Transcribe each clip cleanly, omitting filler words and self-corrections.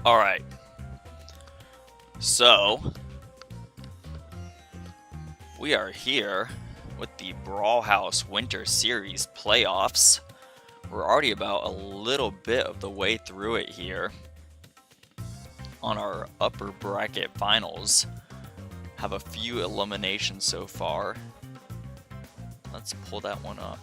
Alright, so we are here with the Brawl House Winter Series Playoffs. We're already about a little bit of the way through it here on our upper bracket finals. Have a few eliminations so far. Let's pull that one up.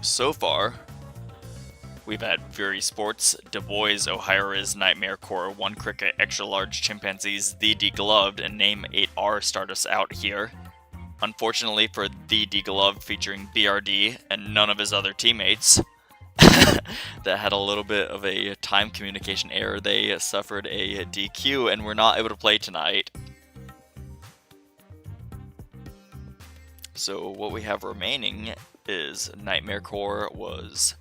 So far, we've had Fury Sports, Du Bois, Ohio Riz, Nightmare Core, One Cricket, Extra Large Chimpanzees, The Degloved, and Name 8R start us out here. Unfortunately for The Degloved featuring BRD and none of his other teammates, that had a little bit of a time communication error. They suffered a DQ and were not able to play tonight. So what we have remaining is Nightmare Core was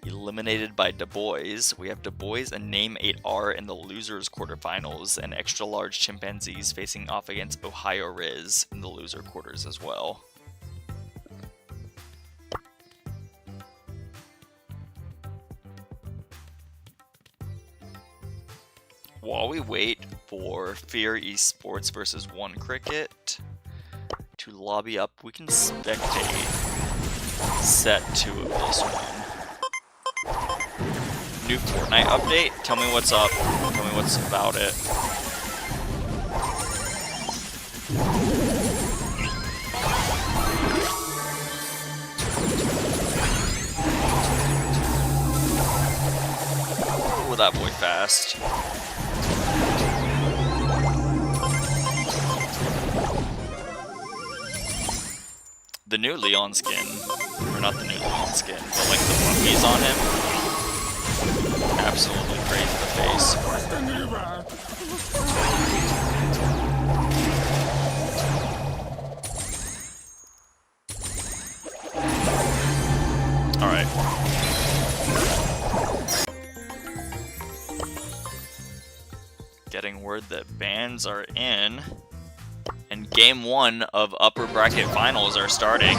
eliminated by Du Bois. We have Du Bois and Name 8R in the losers quarterfinals, and Extra Large Chimpanzees facing off against Ohio Riz in the loser quarters as well. While we wait for Fear Esports versus One Cricket to lobby up, we can spectate set 2 of this one. New Fortnite update? Tell me what's up. Tell me what's about it. Oh, that boy fast. The new Leon skin, or not the new Leon skin, but like the monkeys on him, absolutely great in the face. Alright. Getting word that bans are in. And game 1 of upper bracket finals are starting.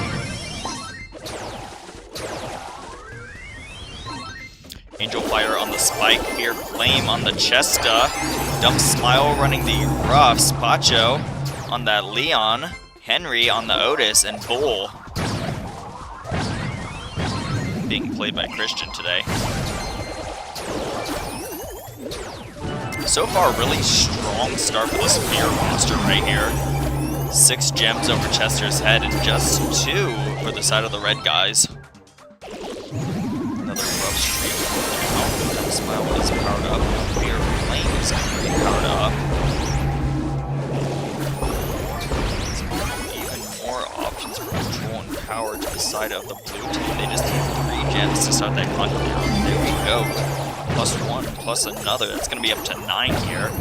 Angel Fire on the Spike, Fear Flame on the Chesta, Dumb Smile running the Ruffs, Pacho on that Leon, Henry on the Otis, and Bull being played by Christian today. So far, really strong start for this Fear roster right here. 6 gems over Chester's head and just 2 for the side of the red guys. Another rough streak. Now, Smile is powered up. Fear Flame is powered up. Even more options for control and power to the side of the blue team. They just need 3 gems to start that clock down. There we go. +1, plus another. That's going to be up to 9 here.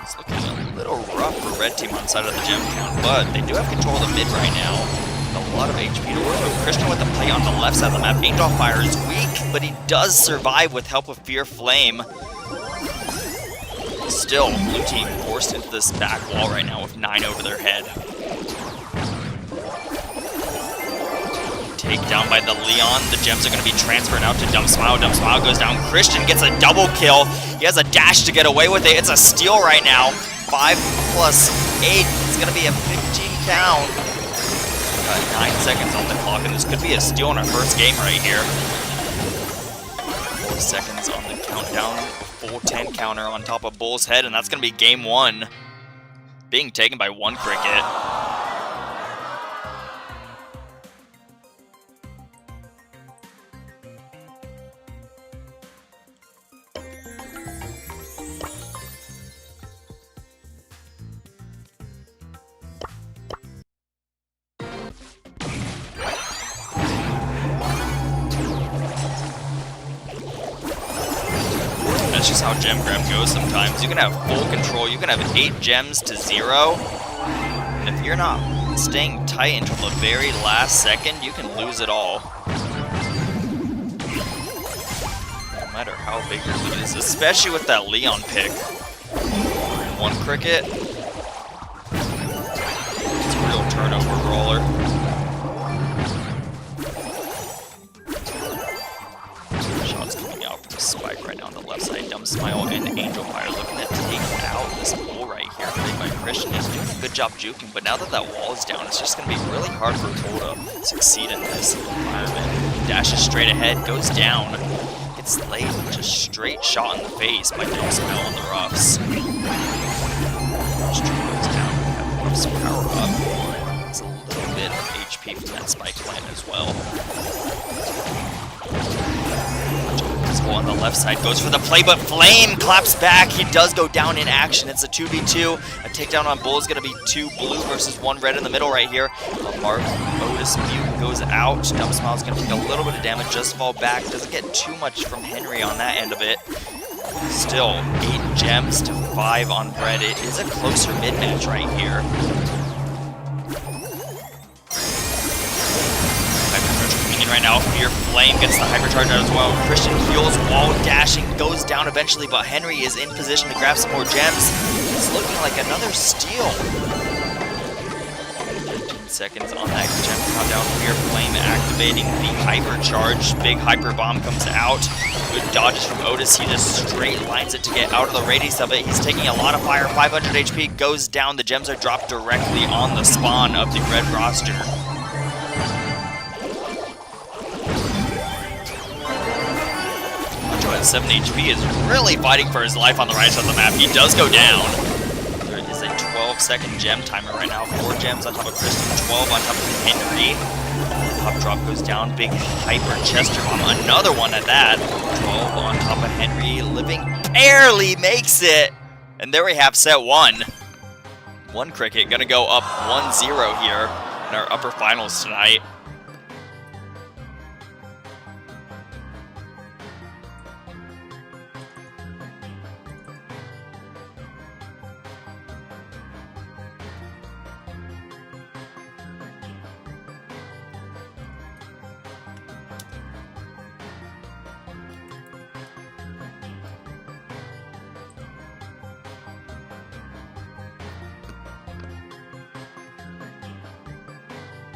It's looking a little rough for red team on the side of the gem count, but they do have control of the mid right now. A lot of HP to work with. Christian with the play on the left side of the map. Angel Fire is weak, but he does survive with help of Fear Flame. Still, blue team forced into this back wall right now with 9 over their head. Takedown by the Leon. The gems are going to be transferred out to Dumb Smile. Dumb Smile goes down. Christian gets a double kill. He has a dash to get away with it. It's a steal right now. 5 plus 8. It's going to be a 15 count. Got 9 seconds on the clock, and this could be a steal in our first game right here. 4 seconds on the countdown. Full 10 counter on top of Bull's head, and that's going to be game 1. Being taken by One Cricket. That's just how gem grab goes sometimes. You can have full control. You can have 8 gems to 0. And if you're not staying tight until the very last second, you can lose it all. No matter how big your lead is, especially with that Leon pick. One cricket. It's a real turnover brawler. Shots coming out from the spike right now on the left side. Dumb Smile and Angel Fire looking to take out this bull right here. Played by Christian. He's doing a good job juking, but now that that wall is down, it's just going to be really hard for Bull to succeed in this environment. Dashes straight ahead, goes down. Gets laid with just straight shot in the face by Dumb Smile on the roughs. Straight goes down. We have Roughs power up. It's a little bit of HP from that spike plant as well. On the left side goes for the play, but Flame claps back. He does go down in action. It's a 2v2. A takedown on Bull is going to be 2 blue versus 1 red in the middle right here. Mark Otis Mute goes out. Dumb Smile's going to take a little bit of damage, just fall back. Doesn't get too much from Henry on that end of it. Still, 8 gems to 5 on red. It is a closer mid-match right here. Right now, Fear Flame gets the hypercharge out as well. Christian heals, wall dashing, goes down eventually, but Henry is in position to grab some more gems. It's looking like another steal. 15 seconds on that gem countdown. Fear Flame activating the hypercharge. Big hyper bomb comes out. Good dodges from Otis. He just straight lines it to get out of the radius of it. He's taking a lot of fire. 500 HP goes down. The gems are dropped directly on the spawn of the red roster. At 7 HP is really fighting for his life on the right side of the map. He does go down. There is a 12-second gem timer right now. 4 gems on top of Christian, 12 on top of Henry. Top drop goes down. Big hyper Chester bomb. Another one at that. 12 on top of Henry. Living barely makes it. And there we have set 1. 1 cricket gonna go up 1-0 here in our upper finals tonight.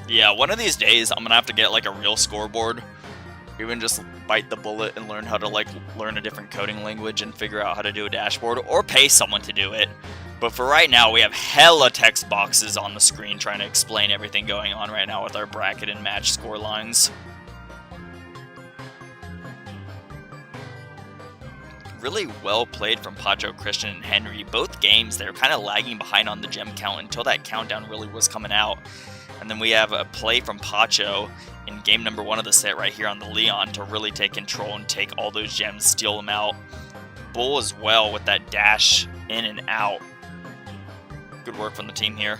Yeah, one of these days I'm gonna have to get like a real scoreboard. Even just bite the bullet and learn how to like learn a different coding language and figure out how to do a dashboard, or pay someone to do it. But for right now, we have hella text boxes on the screen trying to explain everything going on right now with our bracket and match score lines. Really well played from Pacho, Christian, and Henry. Both games, they're kind of lagging behind on the gem count until that countdown really was coming out. And then we have a play from Pacho in game number 1 of the set right here on the Leon to really take control and take all those gems, steal them out. Bull as well with that dash in and out. Good work from the team here.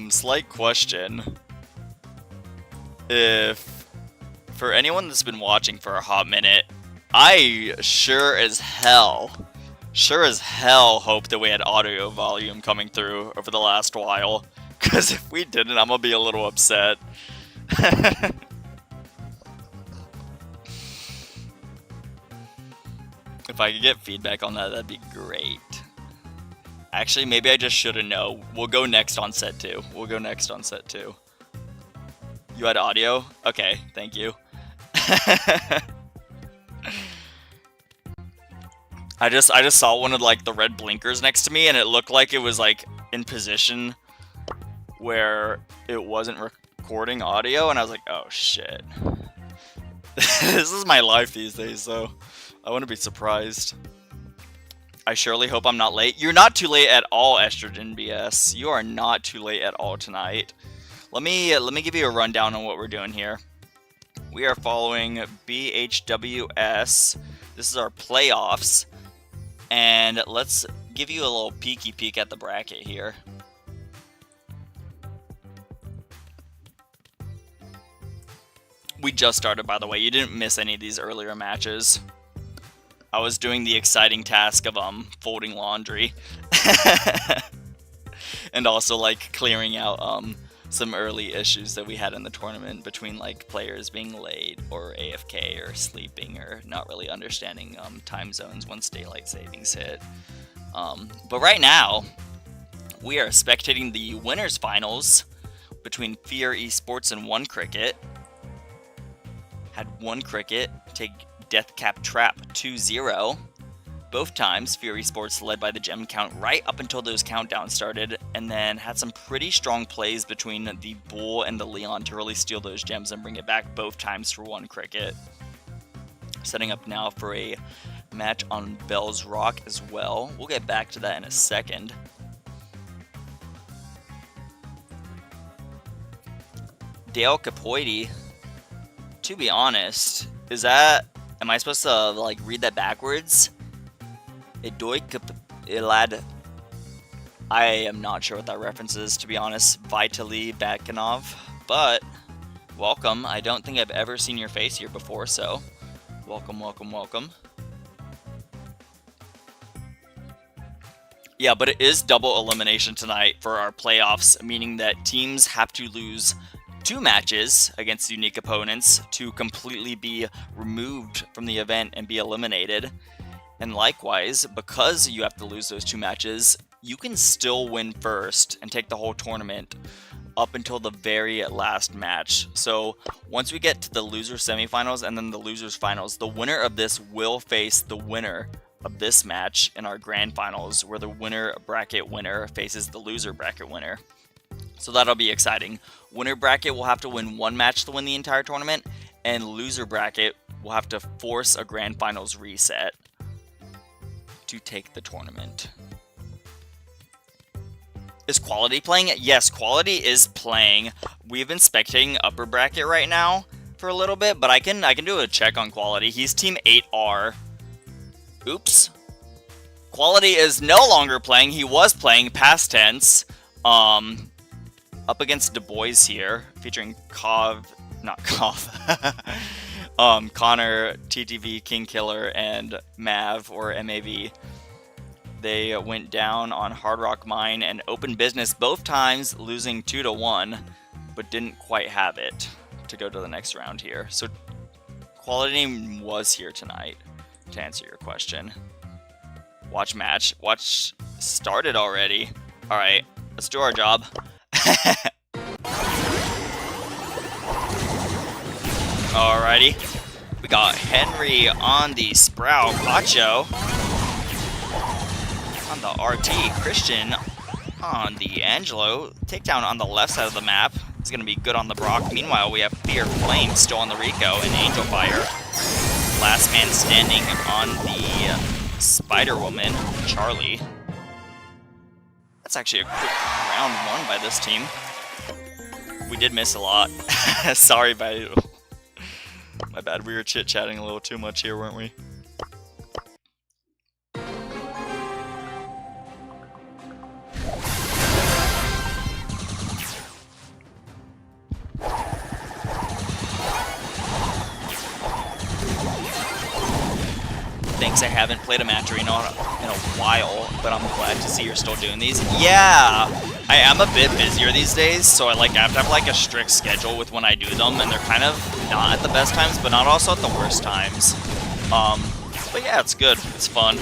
Slight question. If, for anyone that's been watching for a hot minute, I sure as hell hope that we had audio volume coming through over the last while. Because if we didn't, I'm gonna be a little upset. If I could get feedback on that, that'd be great. Actually, maybe I just should've known. We'll go next on set 2. We'll go next on set 2. You had audio? Okay, thank you. I just saw one of like the red blinkers next to me, and it looked like it was like in position where it wasn't recording audio, and I was like, oh shit. This is my life these days, so I wouldn't be surprised. I surely hope I'm not late. You're not too late at all, Estrogen BS. You are not too late at all tonight. Let me give you a rundown on what we're doing here. We are following BHWS. This is our playoffs, and let's give you a little peeky peek at the bracket here. We just started, by the way. You didn't miss any of these earlier matches. I was doing the exciting task of folding laundry. And also like clearing out some early issues that we had in the tournament between like players being late or AFK or sleeping or not really understanding time zones once daylight savings hit. But right now, we are spectating the winners finals between Fear Esports and One Cricket. Had One Cricket take Death Cap Trap 2-0. Both times, Fear Esports led by the gem count right up until those countdowns started, and then had some pretty strong plays between the Bull and the Leon to really steal those gems and bring it back both times for One Cricket. Setting up now for a match on Bell's Rock as well. We'll get back to that in a second. Dale Capoidi, to be honest, am I supposed to like read that backwards? I am not sure what that reference is, to be honest. Vitaly Bakanov, but welcome. I don't think I've ever seen your face here before, so welcome, welcome, welcome. Yeah, but it is double elimination tonight for our playoffs, meaning that teams have to lose 2 matches against unique opponents to completely be removed from the event and be eliminated. And likewise, because you have to lose those 2 matches, you can still win first and take the whole tournament up until the very last match. So once we get to the loser semifinals and then the losers finals, the winner of this will face the winner of this match in our grand finals, where the winner bracket winner faces the loser bracket winner. So that'll be exciting. Winner bracket will have to win 1 match to win the entire tournament, and loser bracket will have to force a grand finals reset to take the tournament. Is Quality playing? Yes, Quality is playing. We've been spectating upper bracket right now for a little bit, but I can do a check on Quality. He's team 8R. Oops. Quality is no longer playing. He was playing past tense. Up against Du Bois here, featuring Connor, TTV, King Killer, and Mav, or MAV. They went down on Hard Rock Mine and Open Business both times, losing 2-1, but didn't quite have it to go to the next round here. So Quality was here tonight, to answer your question. Watch match. Watch started already. Alright, let's do our job. Alrighty, we got Henry on the Sprout, Pacho on the RT, Christian on the Angelo, takedown on the left side of the map. It's gonna be good on the Brock. Meanwhile, we have Fear Flame still on the Rico and Angel Fire. Last man standing on the Spider Woman, Charlie. That's actually a quick round 1 by this team. We did miss a lot. Sorry, my bad. We were chit-chatting a little too much here, weren't we? Thanks, I haven't played a match arena in a while, but I'm glad to see you're still doing these. Yeah, I am a bit busier these days, so I have to have like a strict schedule with when I do them, and they're kind of not at the best times, but not also at the worst times. But yeah, it's good. It's fun.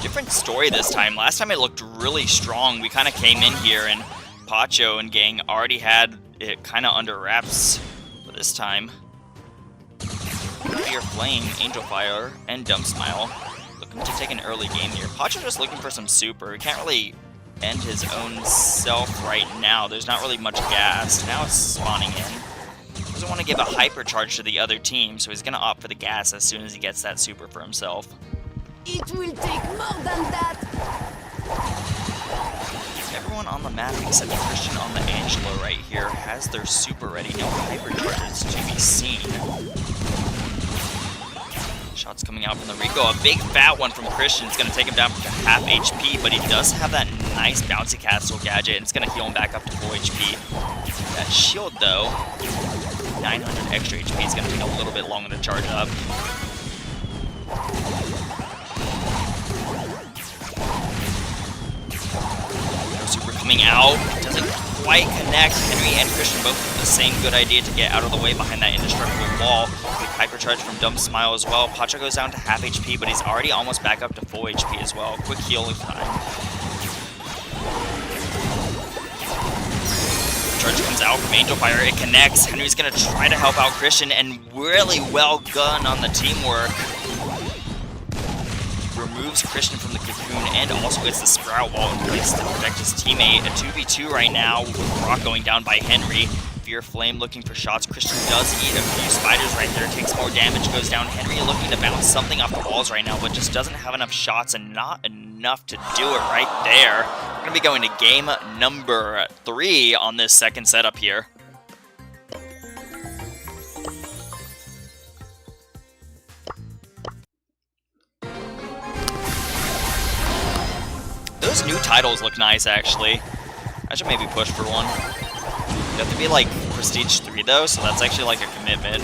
Different story this time. Last time it looked really strong. We kind of came in here and Pacho and gang already had it kind of under wraps. But this time, Fear Flame, Angel Fire, and Dump Smile look Looking to take an early game here. Pacho just looking for some super. He can't really end his own self right now. There's not really much gas. Now it's spawning in. Doesn't want to give a hypercharge to the other team, so he's going to opt for the gas as soon as he gets that super for himself. It will take more than that. Everyone on the map except Christian on the Angelo right here has their super ready. No hypercharges to be seen. Shots coming out from the Rico. A big fat one from Christian. It's going to take him down to half HP, but he does have that nice bouncy castle gadget, and it's going to heal him back up to full HP. That shield, though, 900 extra HP. Is going to take a little bit longer to charge up. No super coming out. Doesn't quite connect. Henry and Christian both with the same good idea to get out of the way behind that indestructible wall. Big hypercharge from Dumb Smile as well. Pacho goes down to half HP, but he's already almost back up to full HP as well. Quick healing time. Charge comes out from Angel Fire. It connects. Henry's going to try to help out Christian, and really well done on the teamwork. Removes Christian from the cocoon and also gets the Sprout Wall in place to protect his teammate. A 2v2 right now with Brock going down by Henry. Fear Flame looking for shots. Christian does eat a few spiders right there. Takes more damage, goes down. Henry looking to bounce something off the walls right now, but just doesn't have enough shots and not enough to do it right there. We're going to be going to game number 3 on this second setup here. Those new titles look nice, actually. I should maybe push for one. You have to be like Prestige 3 though, so that's actually like a commitment.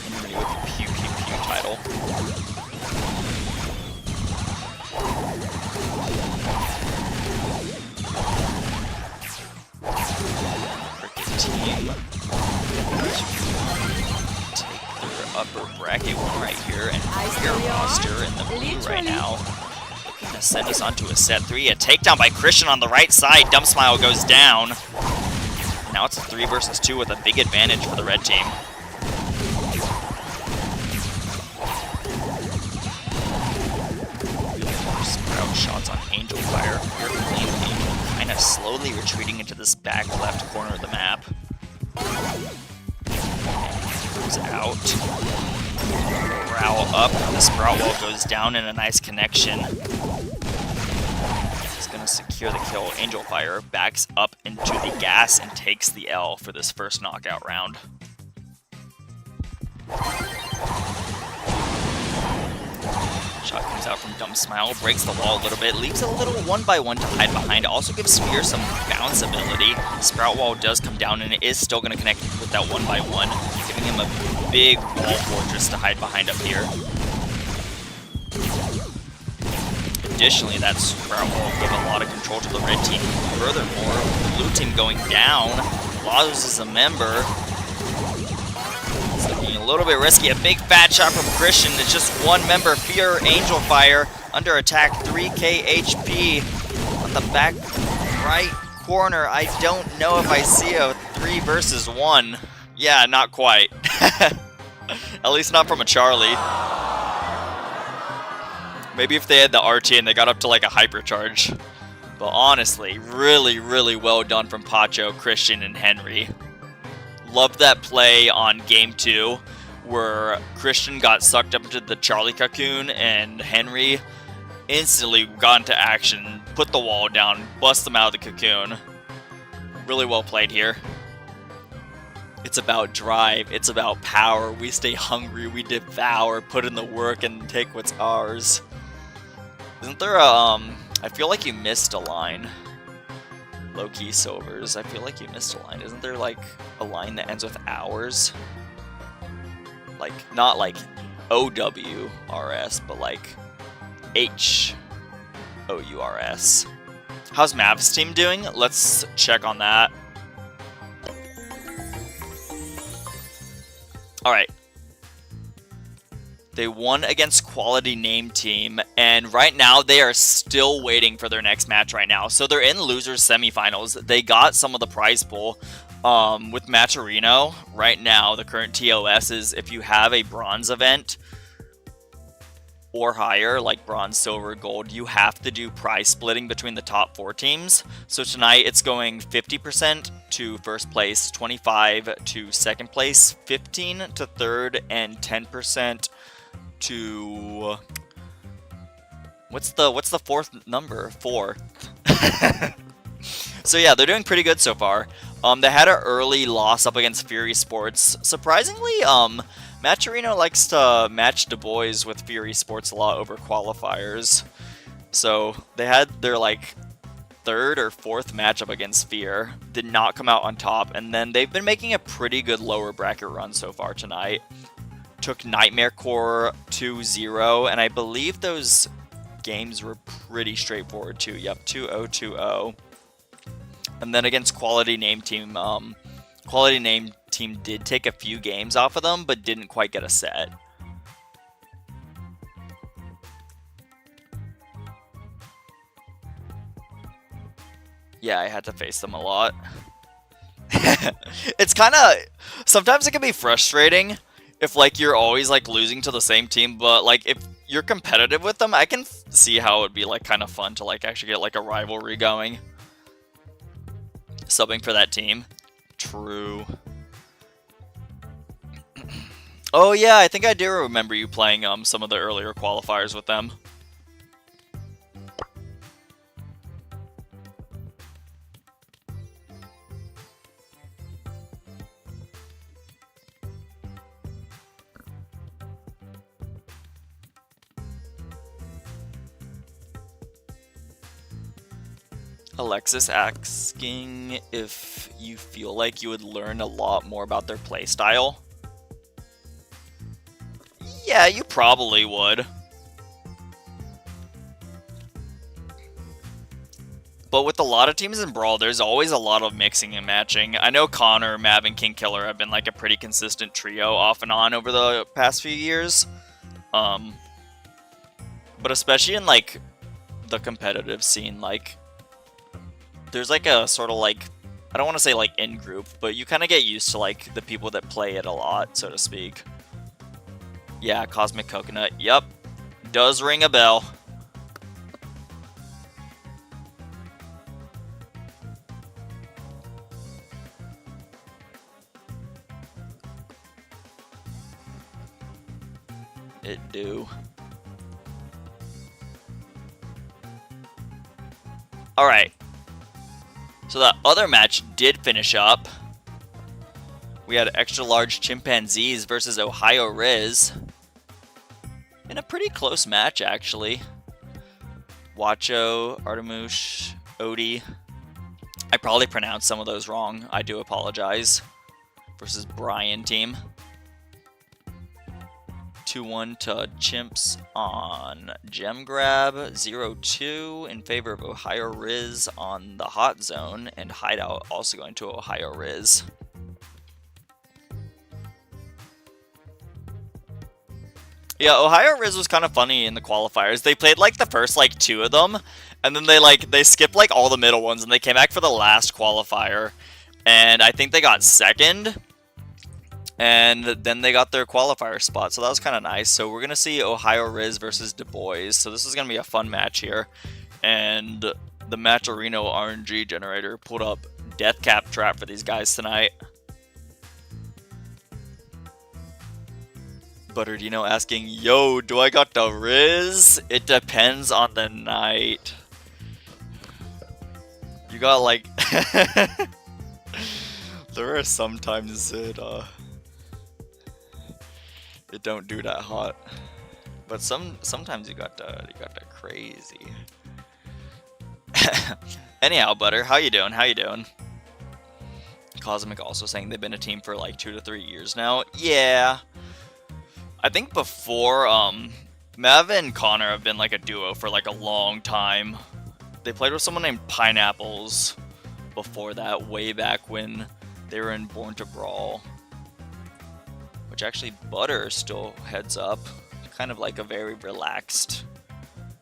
Henry with the Pew Pew Pew title. Cricket team. Take their upper bracket one right here, and Fear Monster in the blue right now. Gonna send us onto a set 3. A takedown by Christian on the right side. Dumb Smile goes down. Now it's a 3 versus 2 with a big advantage for the red team. Sprout shots on Angel Fire. Fear Flame kind of slowly retreating into this back left corner of the map. And goes out. Brawl up, the Sprout Wall goes down in a nice connection. He's going to secure the kill. Angel Fire backs up into the gas and takes the L for this first knockout round. Shot comes out from Dumb Smile, breaks the wall a little bit, leaves a little 1x1 to hide behind, also gives Fear some bounce ability. Sprout Wall does come down and it is still going to connect with that 1x1, giving him a big wall fortress to hide behind up here. Additionally, that Sprout Wall give a lot of control to the red team. Furthermore, the blue team going down, loses a member. A little bit risky. A big fat shot from Christian. It's just one member. Fear Angel Fire under attack. 3k HP on the back right corner. I don't know if I see a 3 versus 1. Yeah, not quite. At least not from a Charlie. Maybe if they had the RT and they got up to like a hypercharge. But honestly, really, really well done from Pacho, Christian, and Henry. Loved that play on game 2 where Christian got sucked up into the Charlie cocoon and Henry instantly got into action, put the wall down, bust them out of the cocoon. Really well played here. It's about drive, it's about power. We stay hungry, we devour, put in the work, and take what's ours. Isn't there a, I feel like you missed a line. Low-key Silvers, I feel like you missed a line. Isn't there like a line that ends with hours? Like, not like O-W-R-S, but like H-O-U-R-S. How's Mav's team doing? Let's check on that. Alright. They won against Quality Name Team, and right now they are still waiting for their next match right now. So they're in losers semifinals. They got some of the prize pool with Matcherino. Right now, the current TOS is if you have a bronze event or higher, like bronze, silver, gold, you have to do prize splitting between the top 4 teams. So tonight it's going 50% to first place, 25 to second place, 15 to third, and 10% to what's the fourth number? 4. So yeah, they're doing pretty good so far. They had an early loss up against Fury Sports. Surprisingly, Matcherino likes to match Du Bois with Fury Sports a lot over qualifiers. So they had their like 3rd or 4th matchup against Fear. Did not come out on top, and then they've been making a pretty good lower bracket run so far tonight. Took Nightmare Core 2-0, and I believe those games were pretty straightforward too. Yep, 2-0, 2-0. And then against Quality Name Team, Quality Name Team did take a few games off of them, but didn't quite get a set. Yeah, I had to face them a lot. It's kind of... Sometimes it can be frustrating if, like, you're always, like, losing to the same team, but, like, if you're competitive with them, I can see how it would be, like, kind of fun to, like, actually get, like, a rivalry going. Subbing for that team. True. Oh yeah, I think I do remember you playing some of the earlier qualifiers with them. Alexis asking if you feel like you would learn a lot more about their playstyle. Yeah, you probably would. But with a lot of teams in Brawl, there's always a lot of mixing and matching. I know Connor, Mav, and King Killer have been like a pretty consistent trio off and on over the past few years. But especially in like the competitive scene, like there's like a sort of like, I don't want to say like in-group, but you kind of get used to like the people that play it a lot, so to speak. Yeah, Cosmic Coconut, yep, does ring a bell. It do. Alright. So that other match did finish up. We had Extra Large Chimpanzees versus Ohio Riz. In a pretty close match, actually. Wacho, Artemush, Odie. I probably pronounced some of those wrong. I do apologize. Versus Brian team. 2-1 to Chimps on Gem Grab. 0-2 in favor of Ohio Riz on the Hot Zone. And Hideout also going to Ohio Riz. Yeah, Ohio Riz was kind of funny in the qualifiers. They played like the first like 2 of them. And then they skipped like all the middle ones. And they came back for the last qualifier. And I think they got second. And then they got their qualifier spot, so that was kind of nice. So we're going to see Ohio Riz versus Du Bois. So this is going to be a fun match here. And the Matcherino RNG generator pulled up Death Cap Trap for these guys tonight. Butterdino asking, yo, do I got the Riz? It depends on the night. You got like... There are sometimes it don't do that hot, but sometimes you got that crazy. Anyhow, Butter, how you doing? How you doing? Cosmic also saying they've been a team for like 2 to 3 years now. Yeah, I think before Mav and Connor have been like a duo for like a long time. They played with someone named Pineapples before that, way back when they were in Born to Brawl. Which actually Butter still heads up, kind of like a very relaxed,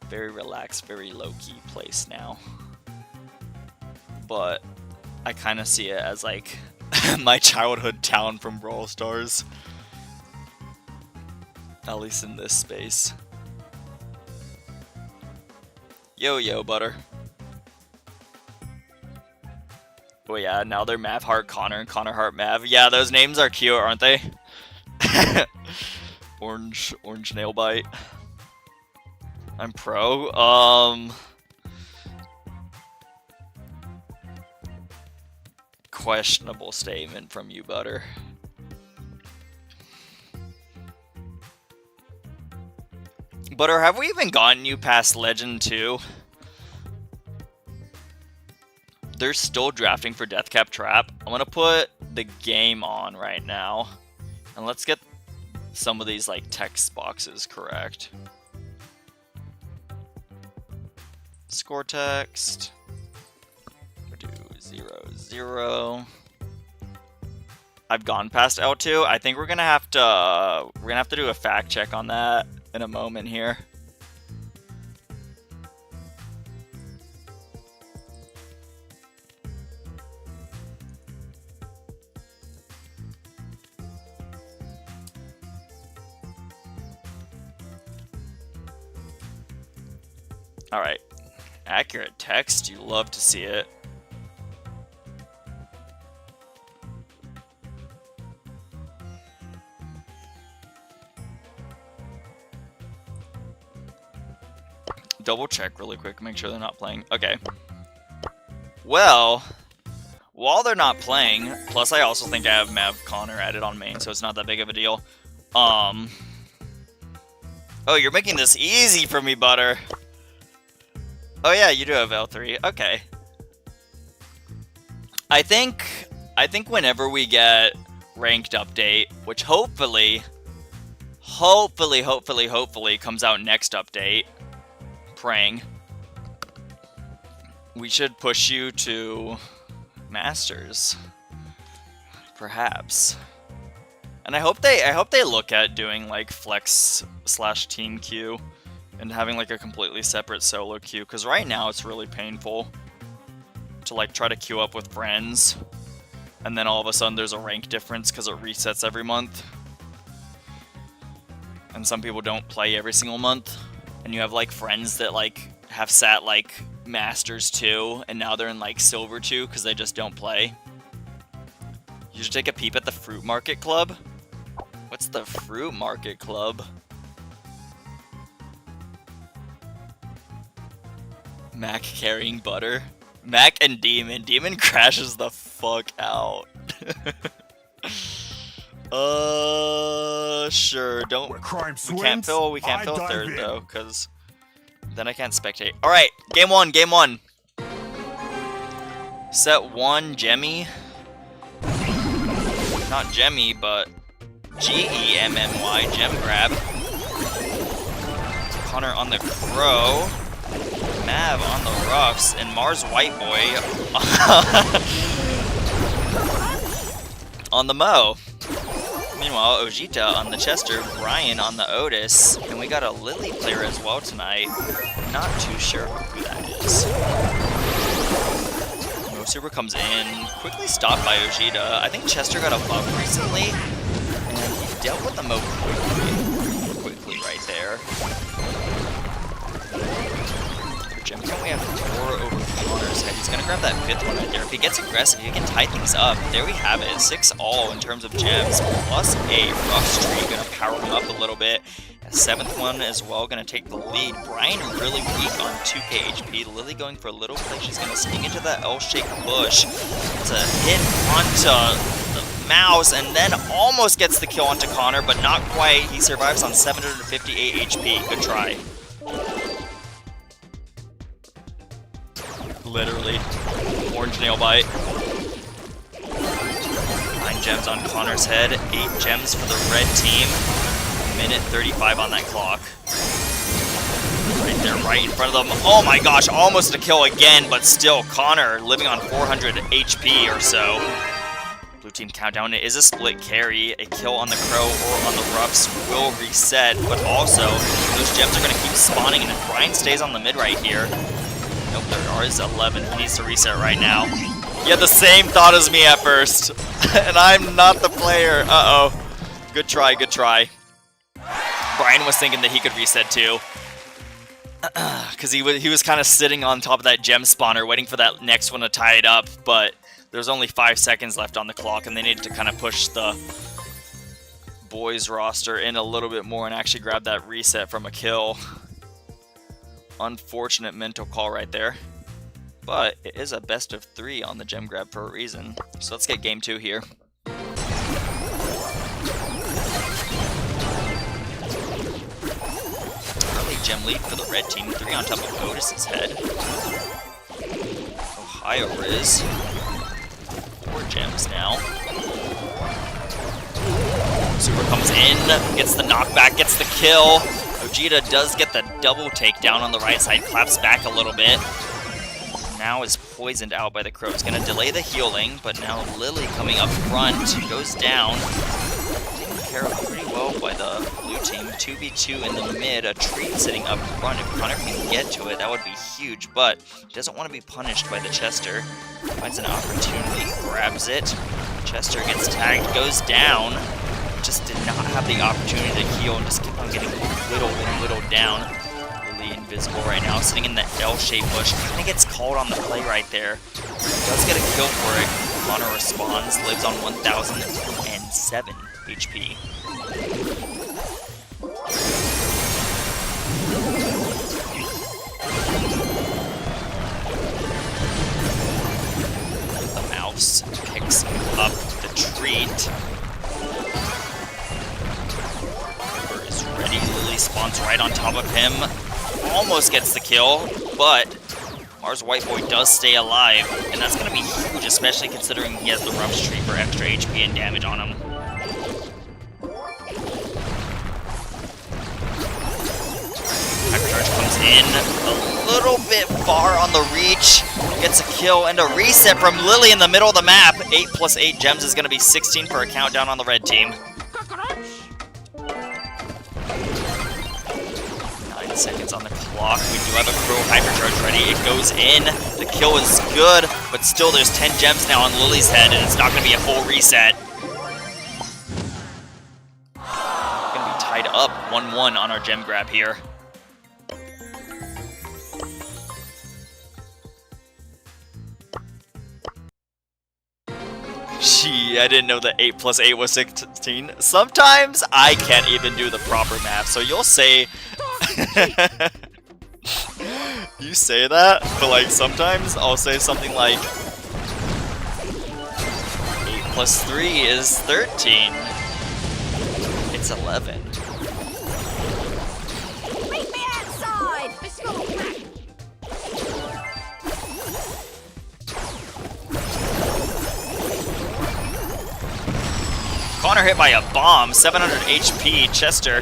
very low-key place now. But I kind of see it as like my childhood town from Brawl Stars. At least in this space. Yo, Butter. Oh yeah, now they're Mav Heart Connor and Connor Heart Mav. Yeah, those names are cute, aren't they? Orange nail bite. I'm pro. Questionable statement from you, Butter. Butter, have we even gotten you past Legend 2? They're still drafting for Deathcap Trap. I'm gonna put the game on right now. And let's get some of these like text boxes correct. Score text. We'll do 0-0. I've gone past L2. I think we're gonna have to do a fact check on that in a moment here. Alright. Accurate text, you love to see it. Double check really quick, make sure they're not playing. Okay. Well, while they're not playing, plus I also think I have Mav Connor added on main, so it's not that big of a deal. Oh, you're making this easy for me, Butter. Oh yeah, you do have L3. Okay. I think whenever we get ranked update, which hopefully comes out next update, praying, we should push you to Masters, perhaps. And I hope they look at doing like flex / team queue and having like a completely separate solo queue, because right now it's really painful to like try to queue up with friends and then all of a sudden there's a rank difference because it resets every month. And some people don't play every single month. And you have like friends that like have sat like Masters 2 and now they're in like Silver 2 because they just don't play. You should take a peep at the Fruit Market Club. What's the Fruit Market Club? Mac carrying Butter. Mac and Demon. Demon crashes the fuck out. Sure. Don't. We can't fill third though, because then I can't spectate. All right, game one. Set 1, Gemmy. Not Gemmy, but G-E-M-M-Y, Gem Grab. Connor on the Crow. Mav on the Ruffs, and Mars White Boy on the Mo. Meanwhile, Ojita on the Chester, Brian on the Otis, and we got a Lily player as well tonight. Not too sure who that is. Mo Super comes in, quickly stopped by Ojita. I think Chester got a buff recently, and he dealt with the Mo quickly right there. Gem count, we have 4 over Connor's head. He's gonna grab that 5th one right there. If he gets aggressive, he can tie things up. There we have it. 6 all in terms of gems, plus a rough streak. Gonna power him up a little bit. A 7th one as well, gonna take the lead. Brian really weak on 2k HP. Lily going for a little play. She's gonna sneak into that L-shaped bush. It's a hit onto the mouse, and then almost gets the kill onto Connor, but not quite. He survives on 758 HP. Good try. Literally. Orange nail bite. 9 gems on Connor's head. 8 gems for the red team. Minute 35 on that clock. Right there, right in front of them. Oh my gosh, almost a kill again, but still Connor living on 400 HP or so. Blue 15 countdown. It is a split carry. A kill on the Crow or on the Ruffs will reset, but also those gems are going to keep spawning, and if Brian stays on the mid right here... Nope, there is 11. He needs to reset right now. He had the same thought as me at first, and I'm not the player. Uh-oh. Good try, good try. Brian was thinking that he could reset too. Because he was kind of sitting on top of that gem spawner waiting for that next one to tie it up, but there's only 5 seconds left on the clock, and they needed to kind of push the boys roster in a little bit more and actually grab that reset from a kill. Unfortunate mental call right there, but it is a best of 3 on the gem grab for a reason. So let's get game 2 here. Gem lead for the red team, 3 on top of Otis's head. Ohio Riz, 4 gems now. Super comes in, gets the knockback, gets the kill. Vegeta does get the double takedown on the right side, claps back a little bit. Now is poisoned out by the Crow. It's going to delay the healing, but now Lily coming up front, goes down. Taken care of pretty well by the blue team. 2v2 in the mid, a treat sitting up front. If Connor can get to it, that would be huge, but he doesn't want to be punished by the Chester. Finds an opportunity, grabs it. Chester gets tagged, goes down. Just did not have the opportunity to heal and just kept on getting whittled and whittled down. Lily invisible right now, sitting in the L-shaped bush. Kind of gets called on the play right there. Does get a kill for it. Connor responds, lives on 1,007 HP. The mouse picks up the treat. Cooper is ready. Lily spawns right on top of him. Almost gets the kill, but Mars White Boy does stay alive, and that's going to be huge, especially considering he has the Ruffs tree for extra HP and damage on him. Hypercharge comes in a little bit far on the reach, gets a kill and a reset from Lily in the middle of the map. 8 plus 8 gems is going to be 16 for a countdown on the red team. 9 seconds on the clock. We do have a Crow Hypercharge ready. It goes in. The kill is good, but still there's 10 gems now on Lily's head, and it's not going to be a full reset. Going to be tied up 1-1 on our gem grab here. Gee, I didn't know that 8 plus 8 was 16. Sometimes I can't even do the proper math, so you'll say... You say that, but like sometimes I'll say something like 8 plus 3 is 13. It's 11. Meet me outside! Let's go back! Connor hit by a bomb, 700 HP. Chester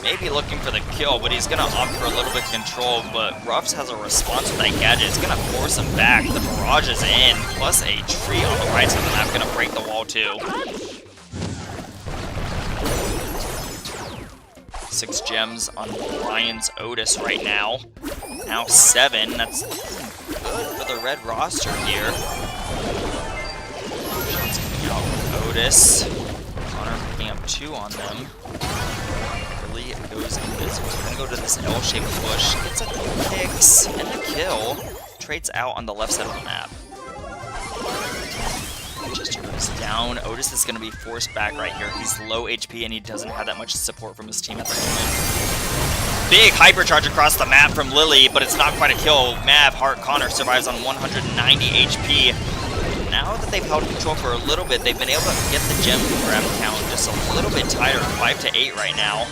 maybe looking for the kill, but he's going to opt for a little bit of control, but Ruffs has a response with that gadget. It's going to force him back. The barrage is in, plus a tree on the right side of the map. Going to break the wall too. 6 gems on Ryan's Otis right now. Now 7. That's good for the red roster here. Shots coming out with Otis. Connor picking up 2 on them. Lily goes invisible. We're gonna go to this L-shaped bush. Gets a kicks and a kill. Trades out on the left side of the map. Chester goes down. Otis is gonna be forced back right here. He's low HP and he doesn't have that much support from his team at the moment. Big hypercharge across the map from Lily, but it's not quite a kill. Mav, Hart, Connor survives on 190 HP. Now that they've held control for a little bit, they've been able to get the gem grab count just a little bit tighter. 5 to 8 right now.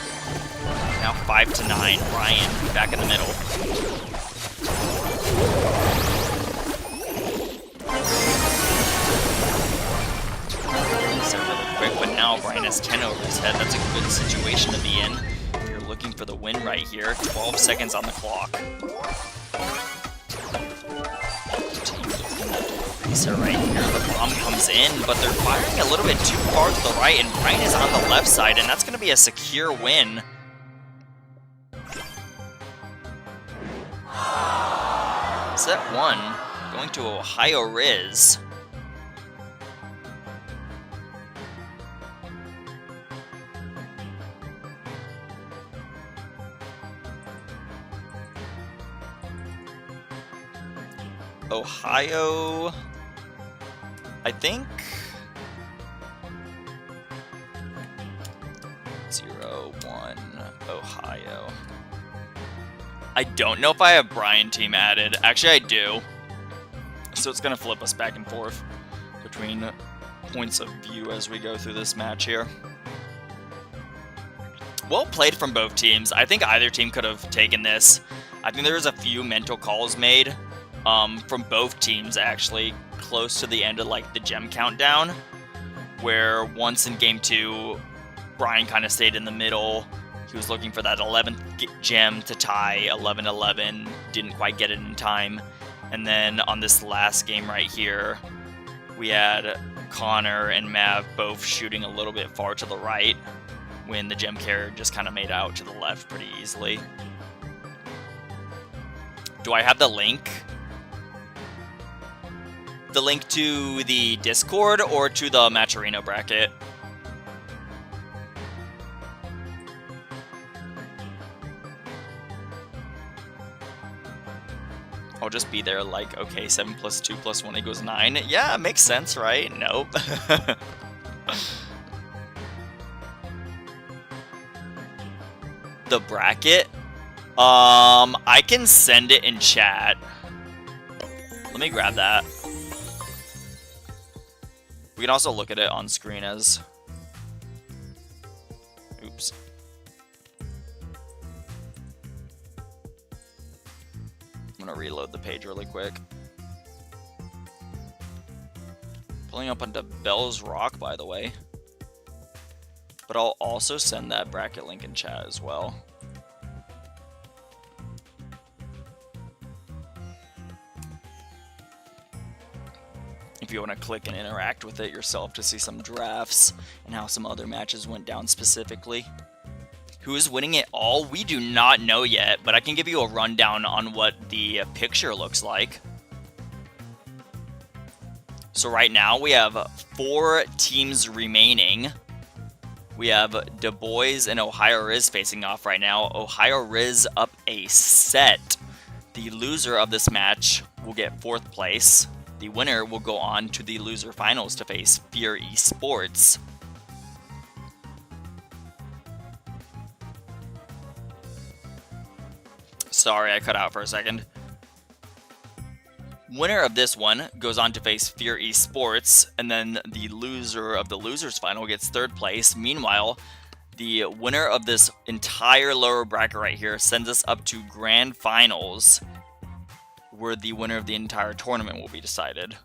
Now 5 to 9. Ryan back in the middle. So really quick, but now Brian has 10 over his head. That's a good situation to be in. If you're looking for the win right here, 12 seconds on the clock. So right now the bomb comes in, but they're firing a little bit too far to the right, and Brian is on the left side, and that's going to be a secure win. Set 1, going to Ohio Riz. Ohio, I think 0-1 Ohio. I don't know if I have Brian team added. Actually, I do. So it's going to flip us back and forth between points of view as we go through this match here. Well played from both teams. I think either team could have taken this. I think there was a few mental calls made from both teams, actually, close to the end of like the gem countdown, where once in game 2, Brian kind of stayed in the middle. He was looking for that 11th gem to tie 11-11, didn't quite get it in time. And then on this last game right here, we had Connor and Mav both shooting a little bit far to the right, when the gem carrier just kind of made out to the left pretty easily. Do I have the link? The link to the Discord or to the Matcherino bracket? I'll just be there like, okay, 7 + 2 + 1 = 9. Yeah, makes sense, right? Nope. The bracket? I can send it in chat. Let me grab that. We can also look at it on screen as... Oops. I'm gonna reload the page really quick. Pulling up onto Bell's Rock, by the way. But I'll also send that bracket link in chat as well. If you want to click and interact with it yourself to see some drafts and how some other matches went down specifically. Who is winning it all? We do not know yet, but I can give you a rundown on what the picture looks like. So right now we have 4 teams remaining. We have Du Bois and Ohio Riz facing off right now. Ohio Riz up a set. The loser of this match will get 4th place. The winner will go on to the loser finals to face Fear Esports. Sorry, I cut out for a second. Winner of this one goes on to face Fear Esports, and then the loser of the losers final gets 3rd place. Meanwhile, the winner of this entire lower bracket right here sends us up to grand finals, where the winner of the entire tournament will be decided.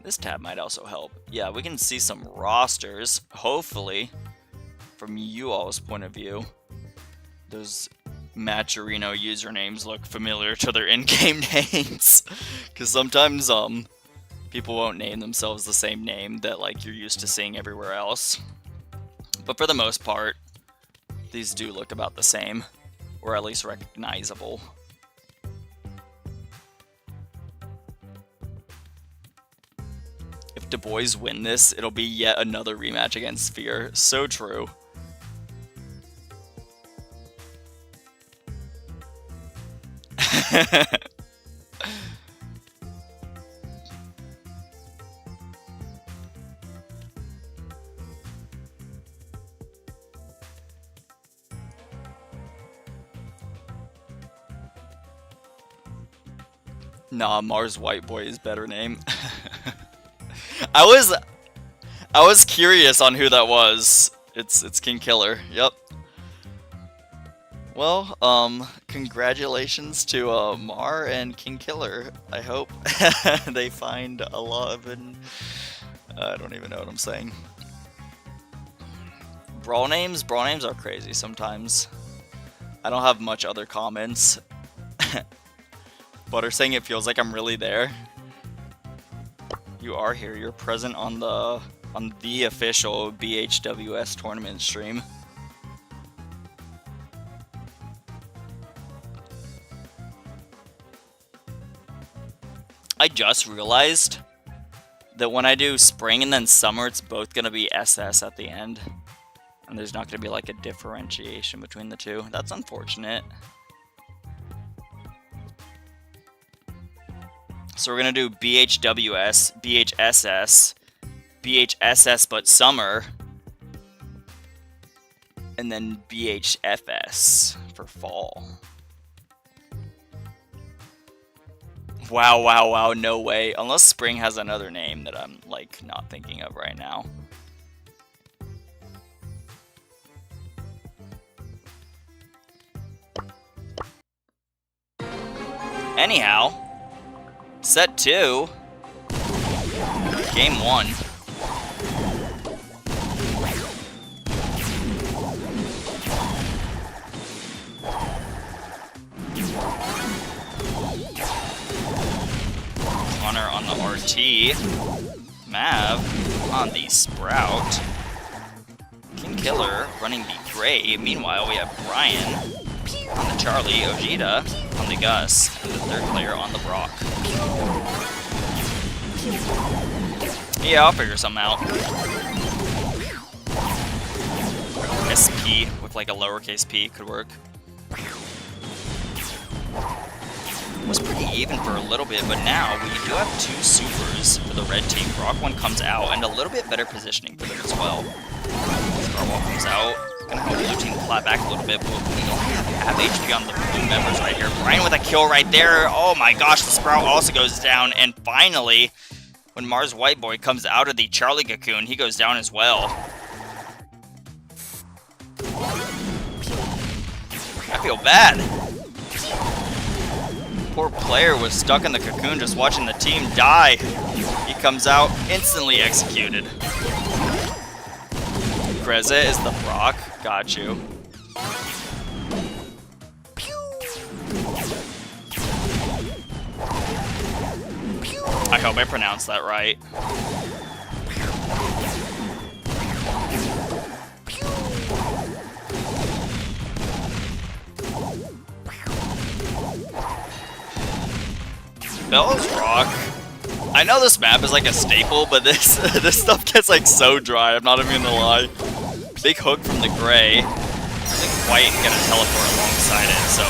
This tab might also help. Yeah, we can see some rosters, hopefully, from you all's point of view. Those Matcherino usernames look familiar to their in-game names, because sometimes people won't name themselves the same name that like you're used to seeing everywhere else. But for the most part, these do look about the same, or at least recognizable. If Du Bois win this, it'll be yet another rematch against Fear. So true. Nah, Mars White Boy is better name. I was curious on who that was. It's King Killer. Yep. Well, congratulations to Mar and King Killer. I hope they find a love and I don't even know what I'm saying. Brawl names are crazy sometimes. I don't have much other comments. Butter saying it feels like I'm really there. You are here. You're present on the official BHWS tournament stream. I just realized that when I do spring and then summer, it's both going to be SS at the end. And there's not going to be like a differentiation between the two. That's unfortunate. So we're going to do BHWS, BHSS, BHSS but summer, and then BHFS for fall. Wow, wow, wow, no way. Unless spring has another name that I'm, like, not thinking of right now. Anyhow, set 2, game 1. Connor on the RT, Mav on the Sprout, King Killer running the Gray. Meanwhile, we have Brian on the Charlie, Ojeda on the Gus, and the third player on the Brock. Yeah, I'll figure something out. SP with like a lowercase p could work. Was pretty even for a little bit, but now we do have 2 supers for the red team. Brock one comes out, and a little bit better positioning for them as well. Scarwall comes out. Gonna help blue team clap back a little bit, but we don't have HP on the blue members right here. Brian with a kill right there. Oh my gosh, the Sprout also goes down. And finally, when Mars White Boy comes out of the Charlie cocoon, he goes down as well. I feel bad. Poor player was stuck in the cocoon just watching the team die. He comes out, instantly executed. Greza is the Brock. Got you. I hope I pronounced that right. Bella's Rock. I know this map is like a staple, but this stuff gets like so dry, I'm not even gonna lie. Big hook from the Gray. Isn't quite gonna teleport alongside it, so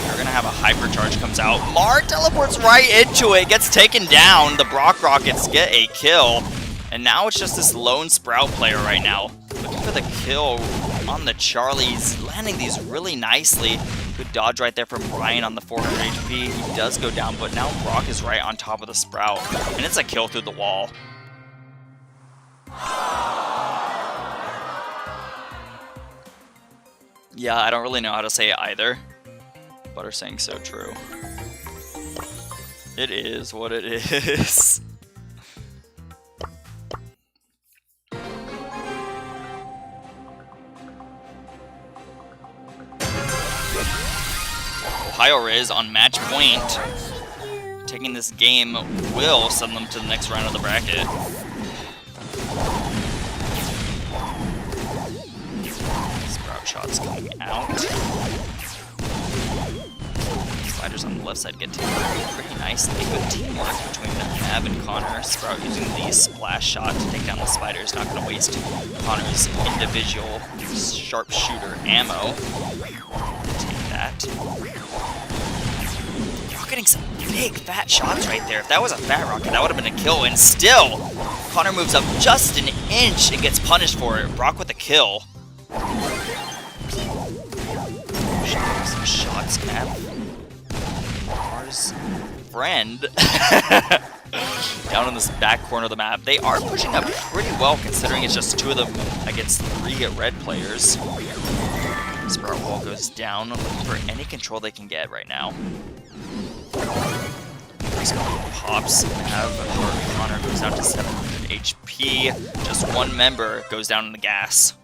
you're gonna have a hypercharge comes out. Mar teleports right into it, gets taken down. The Brock Rockets get a kill. And now it's just this lone Sprout player right now. Looking for the kill on the Charlies, landing these really nicely. Good dodge right there from Brian on the 400 HP. He does go down, but now Brock is right on top of the Sprout. And it's a kill through the wall. Yeah, I don't really know how to say it either. Butter saying so true. It is what it is. Ohio Riz on match point. Taking this game will send them to the next round of the bracket. Sprout shots coming out. Sliders on the left side get taken pretty nicely. Good teamwork between Mav and Connor. Sprout using the splash shot to take down the spiders. Not going to waste Connor's individual sharpshooter ammo. Take that. Getting some big fat shots right there. If that was a fat rocket, that would have been a kill. And still, Connor moves up just an inch and gets punished for it. Brock with a kill. Some shots, Mav. Mars friend. Down in this back corner of the map. They are pushing up pretty well considering it's just 2 of them against 3 red players. Sprout wall goes down, looking for any control they can get right now. Pops have Connor goes down to 700 HP. Just 1 member goes down in the gas.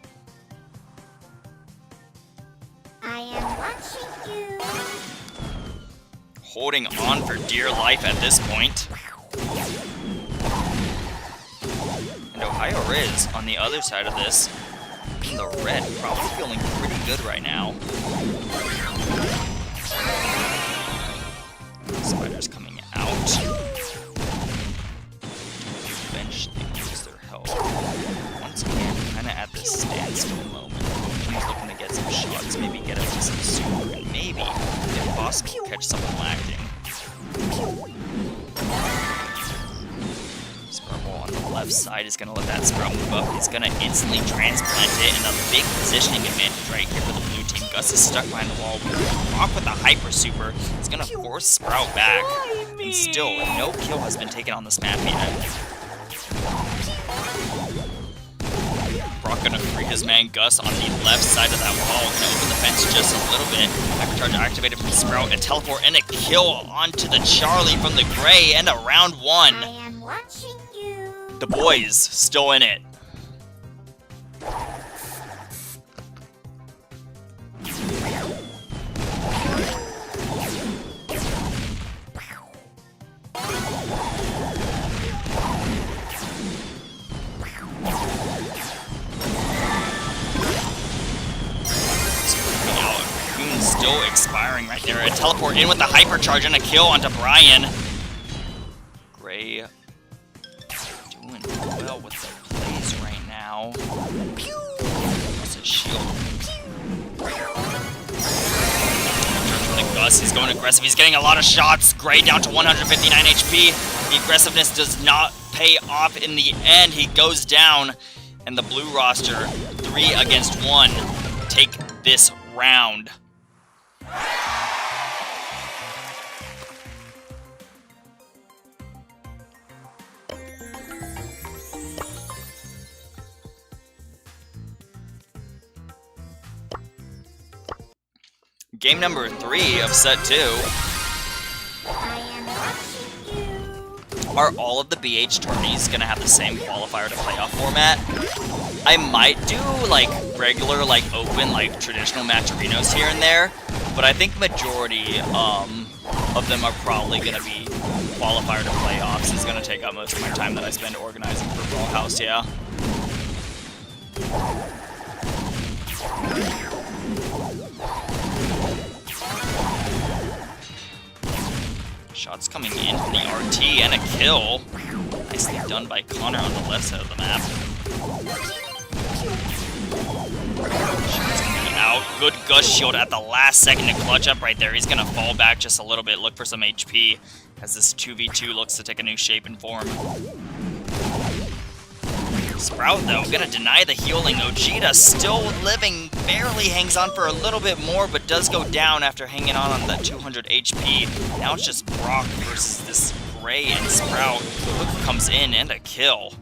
I am watching you. holding on for dear life at this point. And Ohio Riz on the other side of this, in the red, probably feeling pretty good right now. Spiders coming out. Eventually lose their health. Once again, kind of at this standstill moment. He's looking to get some shots, maybe get up to some super, and maybe, if possible, catch someone lacking. Sprout on the left side is going to let that Sprout move up. He's going to instantly transplant it, and a big positioning advantage right here for the blue team. Gus is stuck behind the wall. Rock with the Hyper Super. It's going to force Sprout back. And still, no kill has been taken on this map yet. Brock gonna free his man Gus on the left side of that wall. Gonna open the fence just a little bit. Hypercharge activated from Sprout and teleport and a kill onto the Charlie from the Gray and a round 1. I am watching you. The boys still in it. Still expiring right there. A teleport in with the hypercharge and a kill onto Brian. Gray doing well with the plays right now. That's a shield. Gus, he's going aggressive. He's getting a lot of shots. Gray down to 159 HP. The aggressiveness does not pay off in the end. He goes down, and the blue roster, 3 against 1, take this round. Game number 3 of set 2. I am watching you. Are all of the BH tourneys gonna have the same qualifier to playoff format? I might do like regular, like open, like traditional match arenas here and there, but I think majority of them are probably gonna be qualifier to playoffs. It's gonna take up most of my time that I spend organizing for Brawl House, yeah. Shots coming in from the RT and a kill. Nicely done by Connor on the left side of the map. Shots coming out. Good Gus shield at the last second to clutch up right there. He's going to fall back just a little bit, look for some HP as this 2v2 looks to take a new shape and form. Sprout, though, gonna deny the healing. Ojeda still living, barely hangs on for a little bit more, but does go down after hanging on that 200 HP. Now it's just Brock versus this Gray and Sprout. Look who comes in and a kill.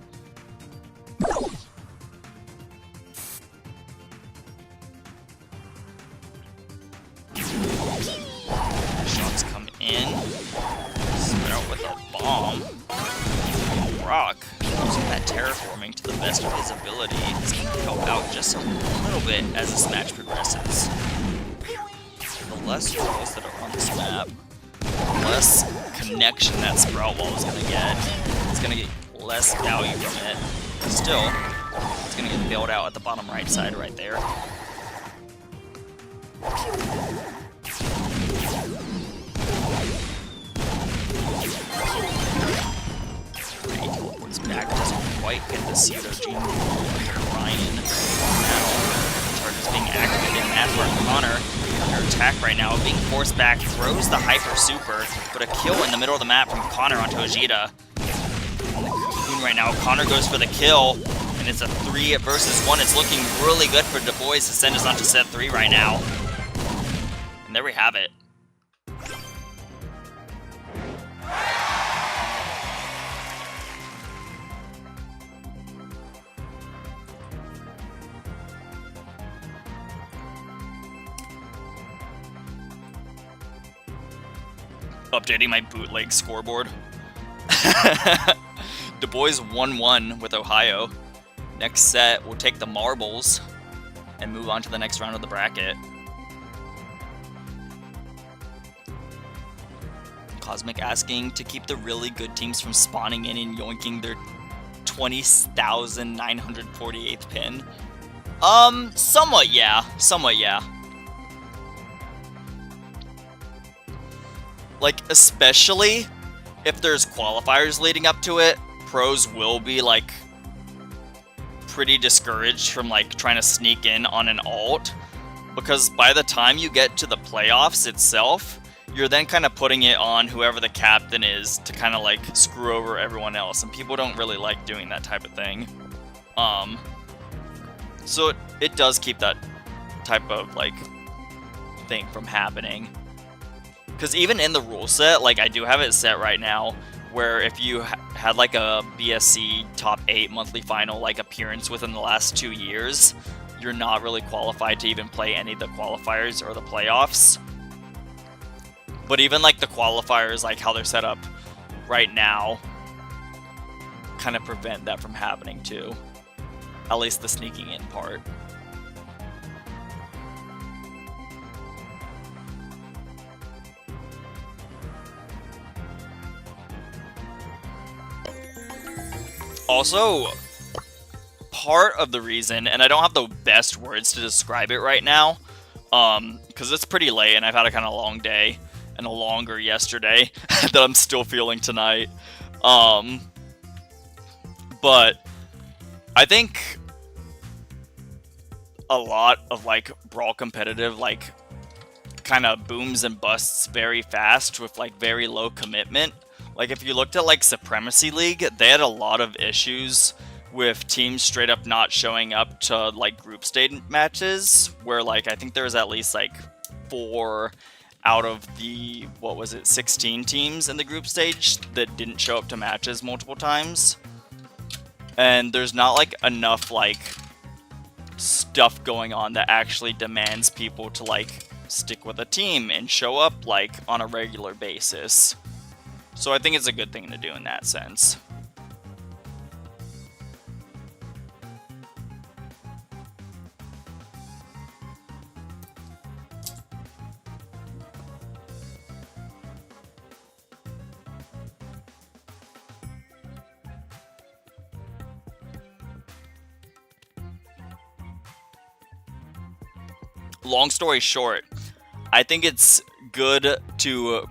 Shots come in. Sprout with a bomb. Brock, using that terraforming to the best of his ability, is going to help out just a little bit as this match progresses. The less walls that are on this map, the less connection that Sprout wall is going to get. It's going to get less value from it. Still, it's going to get bailed out at the bottom right side right there. Back doesn't quite get the pseudo gene Ryan. Now, charge is being activated, and that's where Connor, under attack right now, being forced back, throws the hyper super, but a kill in the middle of the map from Connor onto Ojeda. In the cocoon right now, Connor goes for the kill, and it's a 3 versus 1. It's looking really good for Du Bois to send us on to set 3 right now. And there we have it. Updating my bootleg scoreboard. Du Bois 1-1 with Ohio. Next set, we'll take the marbles and move on to the next round of the bracket. Cosmic asking to keep the really good teams from spawning in and yoinking their 20,948th pin. Somewhat yeah. Like, especially if there's qualifiers leading up to it, pros will be, like, pretty discouraged from, like, trying to sneak in on an ult. Because by the time you get to the playoffs itself, you're then kind of putting it on whoever the captain is to kind of, like, screw over everyone else. And people don't really like doing that type of thing. So it does keep that type of, like, thing from happening. Because even in the rule set, like, I do have it set right now, where if you had, like, a BSC top 8 monthly final, like, appearance within the last 2 years, you're not really qualified to even play any of the qualifiers or the playoffs. But even, like, the qualifiers, like, how they're set up right now, kind of prevent that from happening, too. At least the sneaking in part. Also, part of the reason, and I don't have the best words to describe it right now, because it's pretty late and I've had a kind of long day, and a longer yesterday that I'm still feeling tonight. But I think a lot of, like, Brawl competitive, like, kind of booms and busts very fast with, like, very low commitment. Like, if you looked at, like, Supremacy League, they had a lot of issues with teams straight up not showing up to, like, group stage matches, where, like, I think there was at least, like, 4 out of the, 16 teams in the group stage that didn't show up to matches multiple times. And there's not, like, enough, like, stuff going on that actually demands people to, like, stick with a team and show up, like, on a regular basis. So I think it's a good thing to do in that sense. Long story short, I think it's good to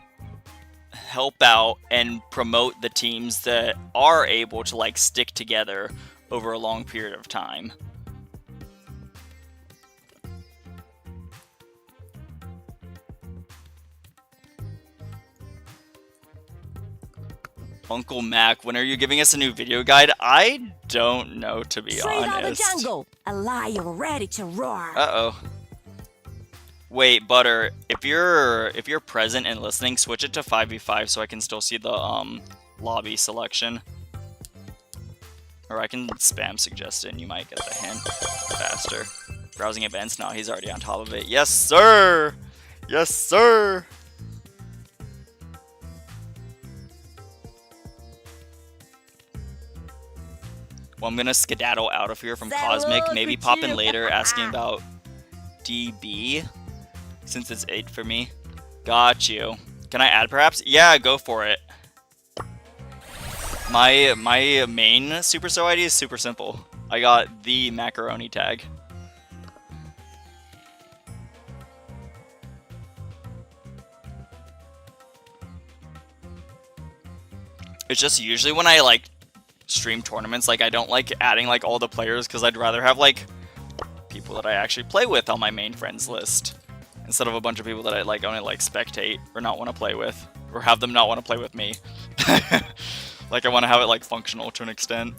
help out and promote the teams that are able to, like, stick together over a long period of time. Uncle Mac, when are you giving us a new video guide? I don't know, to be Straight out honest. the jungle, a lion ready to roar. Uh-oh. Wait, Butter, if you're present and listening, switch it to 5v5 so I can still see the lobby selection. Or I can spam suggest it and you might get the hint faster. Browsing events? No, he's already on top of it. Yes, sir! Yes, sir! Well, I'm gonna skedaddle out of here from Cosmic. Maybe pop in later asking about DB. Since it's 8 for me. Got you. Can I add perhaps? Yeah, go for it. My main Supercell ID is super simple. I got the macaroni tag. It's just usually when I, like, stream tournaments, like, I don't like adding, like, all the players because I'd rather have, like, people that I actually play with on my main friends list. Instead of a bunch of people that I, like, only, like, spectate or not want to play with. Or have them not want to play with me. Like, I want to have it, like, functional to an extent.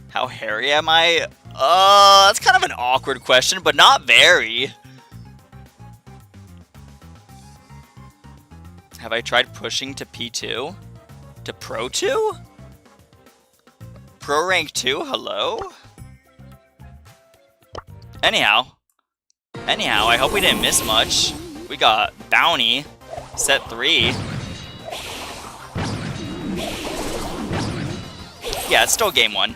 How hairy am I? That's kind of an awkward question, but not very. Have I tried pushing to P2? To Pro 2? Pro Rank 2? Hello? Anyhow, I hope we didn't miss much. We got Bounty, set 3. Yeah, it's still game 1.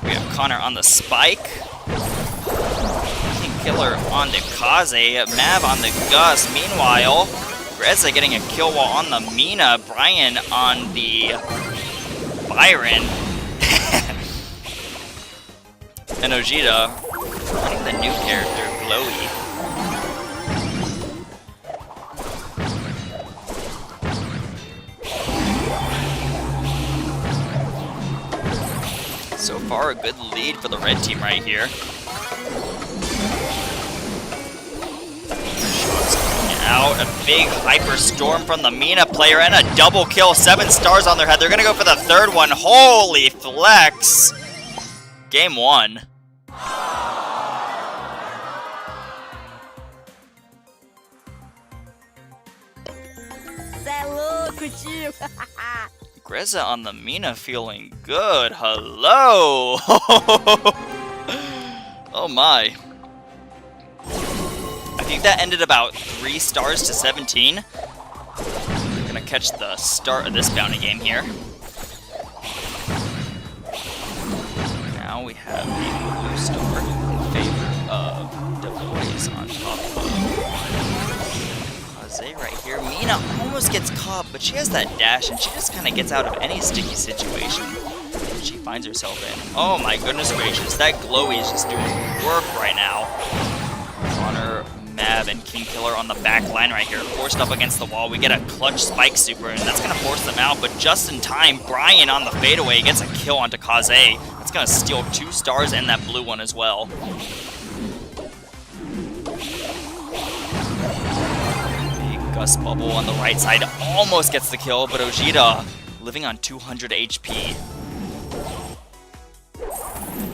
We have Connor on the spike. I think Killer on the Kaze, Mav on the Gus. Meanwhile, Grezza getting a kill while on the Mina, Brian on the Byron, and Ojeda running the new character, Glowy. So far, a good lead for the red team right here. Shots coming out. A big hyper storm from the Mina player and a double kill. 7 stars on their head. They're going to go for the third one. Holy flex. Game 1. Grezza on the Mina feeling good. Hello! Oh my. I think that ended about 3 stars to 17. Gonna catch the start of this bounty game here. Now we have a blue star in favor of Du Bois on top of Kaze right here. Mina almost gets caught, but she has that dash, and she just kind of gets out of any sticky situation she finds herself in. Oh my goodness gracious, that Glowy is just doing work right now. Connor, Mav, and King Killer on the back line right here, forced up against the wall. We get a clutch spike super, and that's going to force them out, but just in time, Brian on the fadeaway gets a kill onto Kaze. That's going to steal 2 stars and that blue one as well. Gus Bubble on the right side almost gets the kill, but Ojeda living on 200 HP.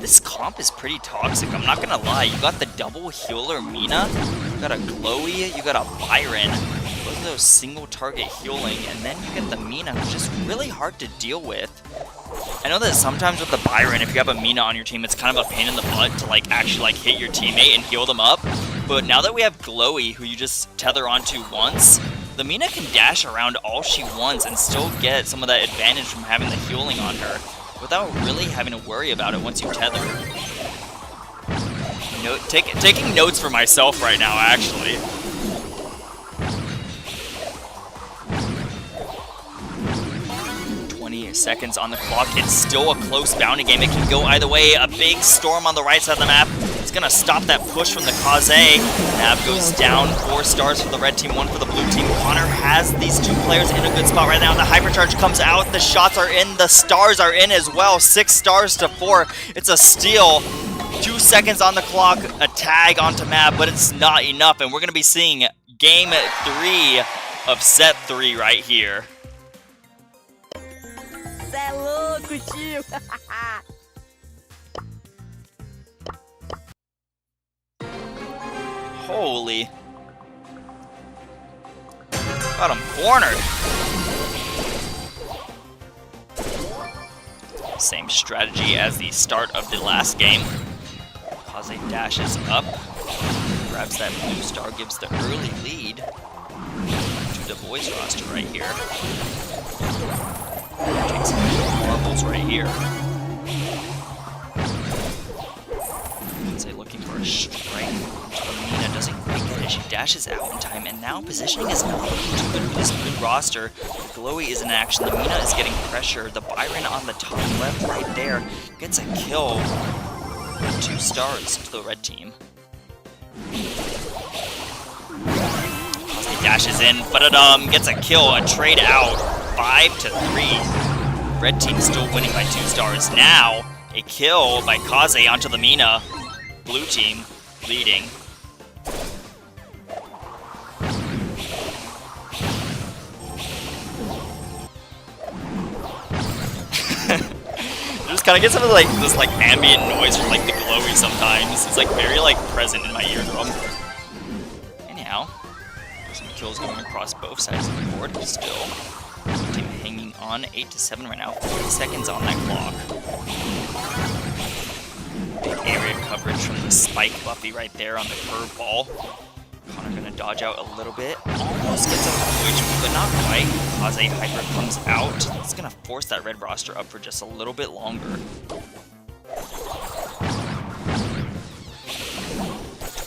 This comp is pretty toxic, I'm not gonna lie. You got the double healer Mina, you got a Glowy, you got a Byron. Both of those single target healing, and then you get the Mina, who's just really hard to deal with. I know that sometimes with the Byron, if you have a Mina on your team, it's kind of a pain in the butt to actually hit your teammate and heal them up. But now that we have Glowy, who you just tether onto once, the Mina can dash around all she wants and still get some of that advantage from having the healing on her without really having to worry about it once you tether. Taking notes for myself right now, actually. 20 seconds on the clock. It's still a close bounty game. It can go either way. A big storm on the right side of the map. It's going to stop that push from the Kaze. Nav goes down. 4 stars for the red team, 1 for the blue team. Connor has these 2 players in a good spot right now. The hypercharge comes out. The shots are in. The stars are in as well. 6 stars to 4. It's a steal. 2 seconds on the clock. A tag onto Mab, but it's not enough. And we're going to be seeing game 3 of set 3 right here. Holy. Got him cornered. Same strategy as the start of the last game. Kaze dashes up, grabs that blue star, gives the early lead to Du Bois roster right here. Takes some marbles right here. Kaze looking for a strike. Mina doesn't quite get it. She dashes out in time, and now positioning is not looking too good for this good roster. Glowy is in action. The Mina is getting pressure. The Byron on the top left right there gets a kill. 2 stars to the red team. Kaze dashes in, but it gets a kill, a trade out, 5-3. Red team still winning by 2 stars. Now a kill by Kaze onto the Mina. Blue team leading. Just kind of get some of this ambient noise from the Glowy sometimes. It's very present in my eardrum. Anyhow, some kills going across both sides of the board still. Team hanging on 8-7 right now. 40 seconds on that clock. Big area coverage from the spike Buffy right there on the curveball. Connor gonna dodge out a little bit. Almost gets up to HP, but not quite. Kaze hyper comes out. It's gonna force that red roster up for just a little bit longer.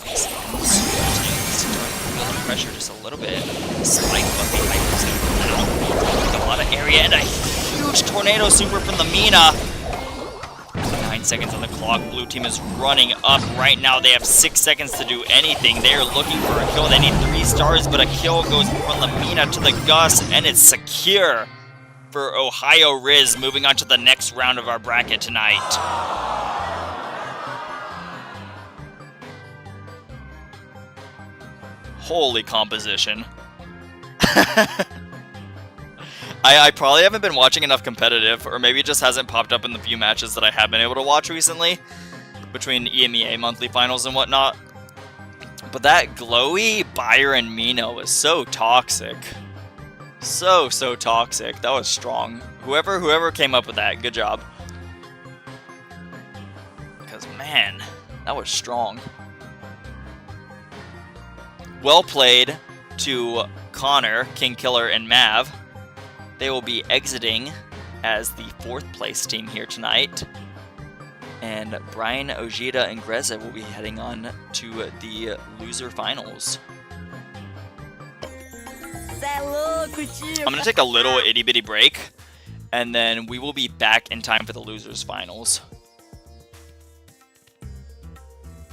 20 pressure just a little bit. Spike, but the Hyper's now a lot of area, and a huge tornado super from the Mina. 9 seconds on the clock. Blue team is running up right now. They have 6 seconds to do anything. They are looking for a kill. They need 3 stars, but a kill goes from the Mina to the Gus, and it's secure for Ohio Riz, moving on to the next round of our bracket tonight. Holy composition. I probably haven't been watching enough competitive, or maybe it just hasn't popped up in the few matches that I have been able to watch recently, between EMEA monthly finals and whatnot. But that glowy Byron Mino was so toxic. So toxic. That was strong. Whoever came up with that, good job. Because, man, that was strong. Well played to Connor, King Killer, and Mav. They will be exiting as the 4th place team here tonight. And Brian, Ojeda, and Greza will be heading on to the loser finals. I'm going to take a little itty bitty break, and then we will be back in time for the losers finals.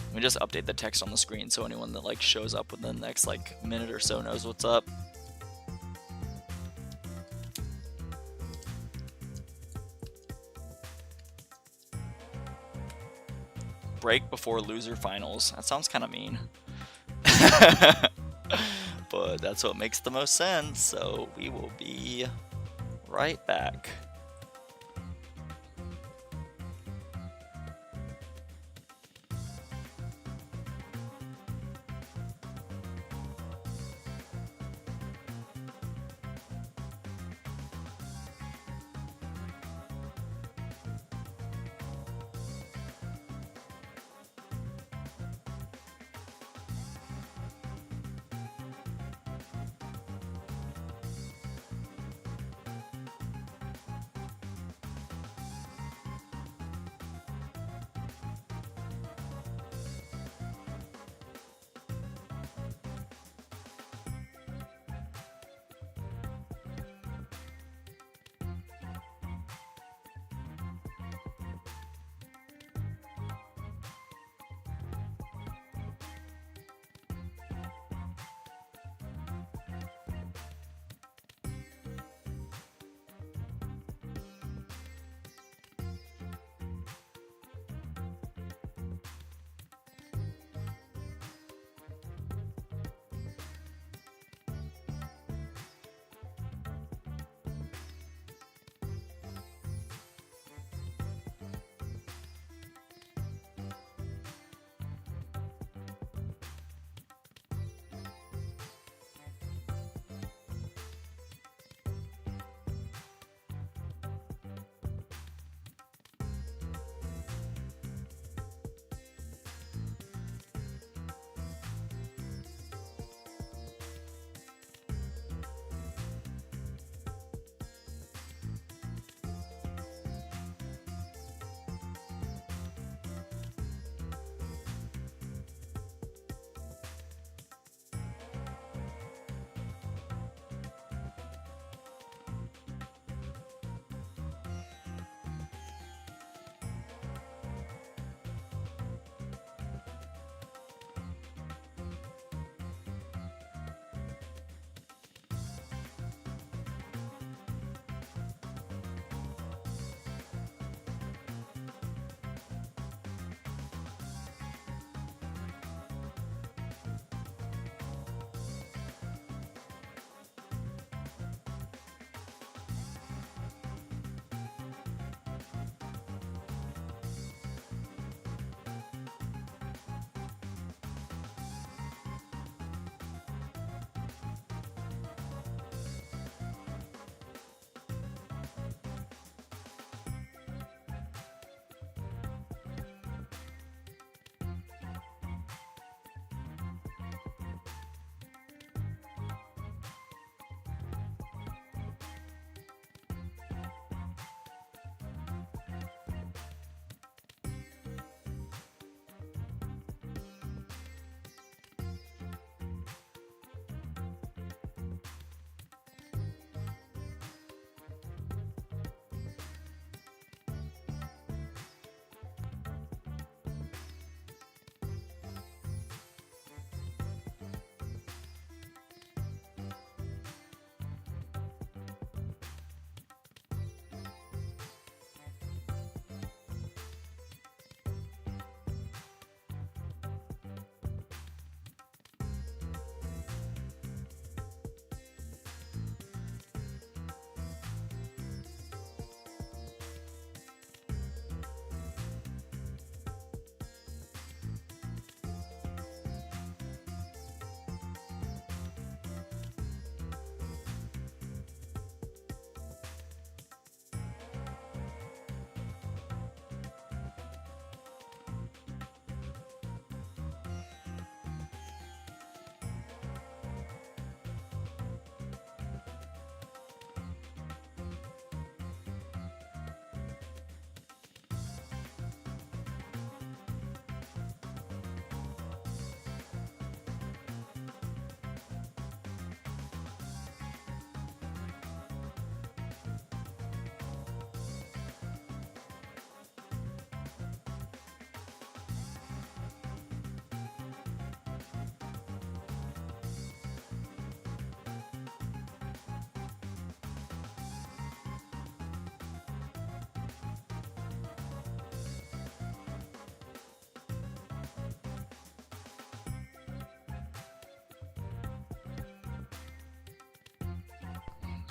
Let me just update the text on the screen so anyone that shows up within the next minute or so knows what's up. Break before loser finals. That sounds kind of mean. But that's what makes the most sense, so we will be right back.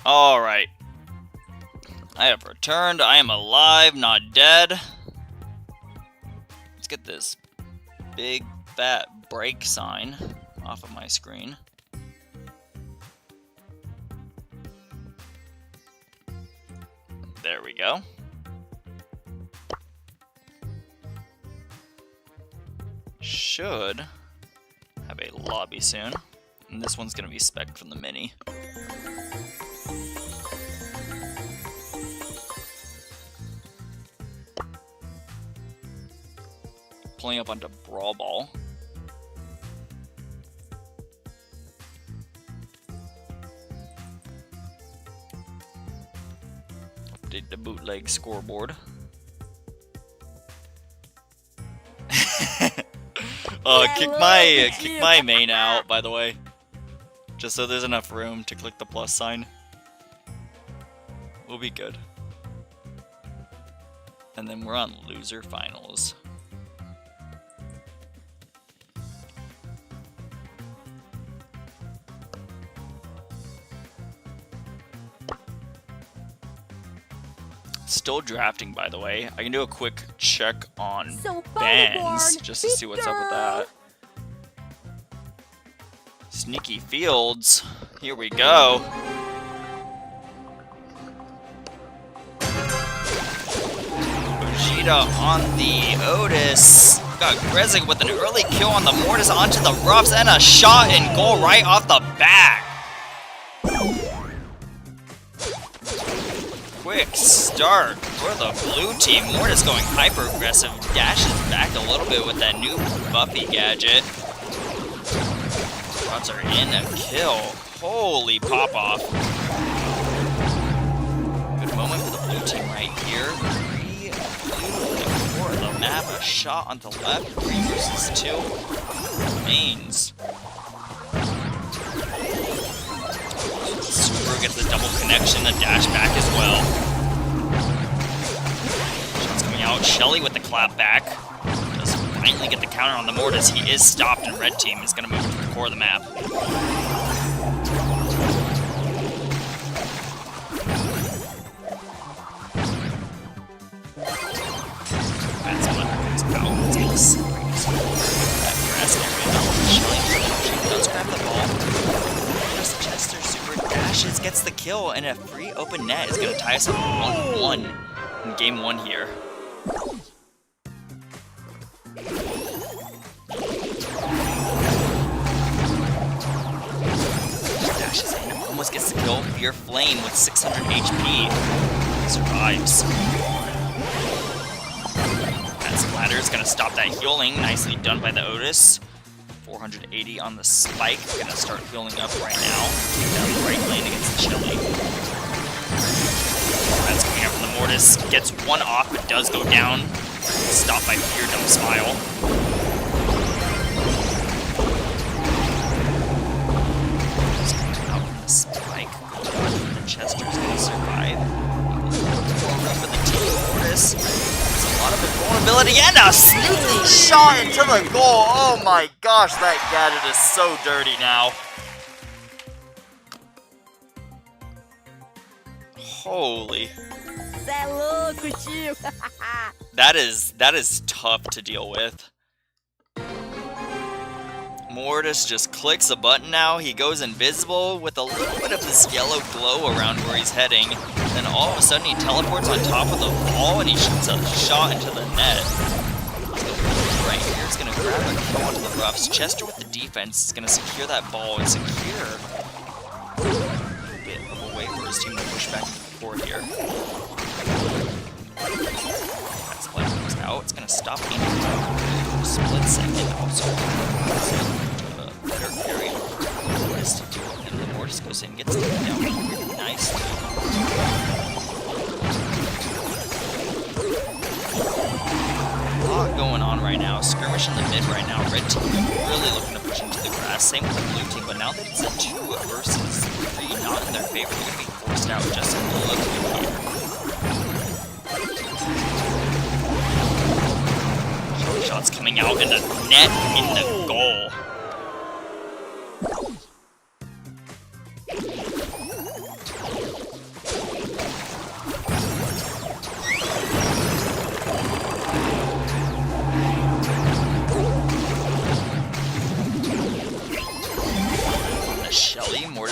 Alright. I have returned. I am alive, not dead. Let's get this big, fat break sign off of my screen. There we go. Should have a lobby soon. And this one's going to be spec'd from the mini. Pulling up onto Brawl. Update the bootleg scoreboard. Kick my main out, by the way. Just so there's enough room to click the plus sign. We'll be good. And then we're on loser finals. Still drafting, by the way. I can do a quick check on bans just to see what's up with that. Sneaky Fields. Here we go. Vegeta on the Otis. Got Grezig with an early kill on the Mortis onto the Ruffs and a shot and goal right off the bat. Quick start for the blue team. Mortis going hyper aggressive. Dashes back a little bit with that new Buffy gadget. Shots are in, a kill. Holy pop off. Good moment for the blue team right here. 3 blue, 4 of the map. A shot on the left. 3 versus 2. Remains. Super gets the double connection, a dash back as well. Shots coming out. Shelly with the clap back. Does finally get the counter on the Mortis. He is stopped, and red team is going to move to the core of the map. That's one comes out. It's going to separate that grass area. Shelly does grab the ball. Chester super dashes, gets the kill, and a free open net is going to tie us up 1-1 in game 1 here. Dashes in, almost gets the kill. Fear Flame with 600 HP. Survives. That splatter is going to stop that healing. Nicely done by the Otis. 480 on the spike. Gonna start healing up right now. Take down the right lane against the Chili. That's coming out from the Mortis. Gets one off, but does go down. Stopped by Fear Dumb Smile. Just coming out from the spike. The Chester's gonna survive. More for the team. Mortis. A lot of vulnerability and a sneaky shot into the goal. Oh my gosh, that gadget is so dirty now. Holy. That is tough to deal with. Mortis just clicks a button now. He goes invisible with a little bit of this yellow glow around where he's heading. Then all of a sudden he teleports on top of the ball and he shoots a shot into the net. Right here is going to grab a kill onto the Ruffs. Chester with the defense is going to secure that ball and secure a little bit of a way for his team to push back to the court here. That's left comes out. It's going to stop aiming for a split second. Also, a better carry for Mortis to do it. And then Mortis goes in and gets taken down really nicely. A lot going on right now. Skirmish in the mid right now. Red team really looking to push into the grass. Same with the blue team, but now that it's a 2 versus 3, not in their favor, they're going to be forced out just a little bit here. Shots coming out in the net in the goal.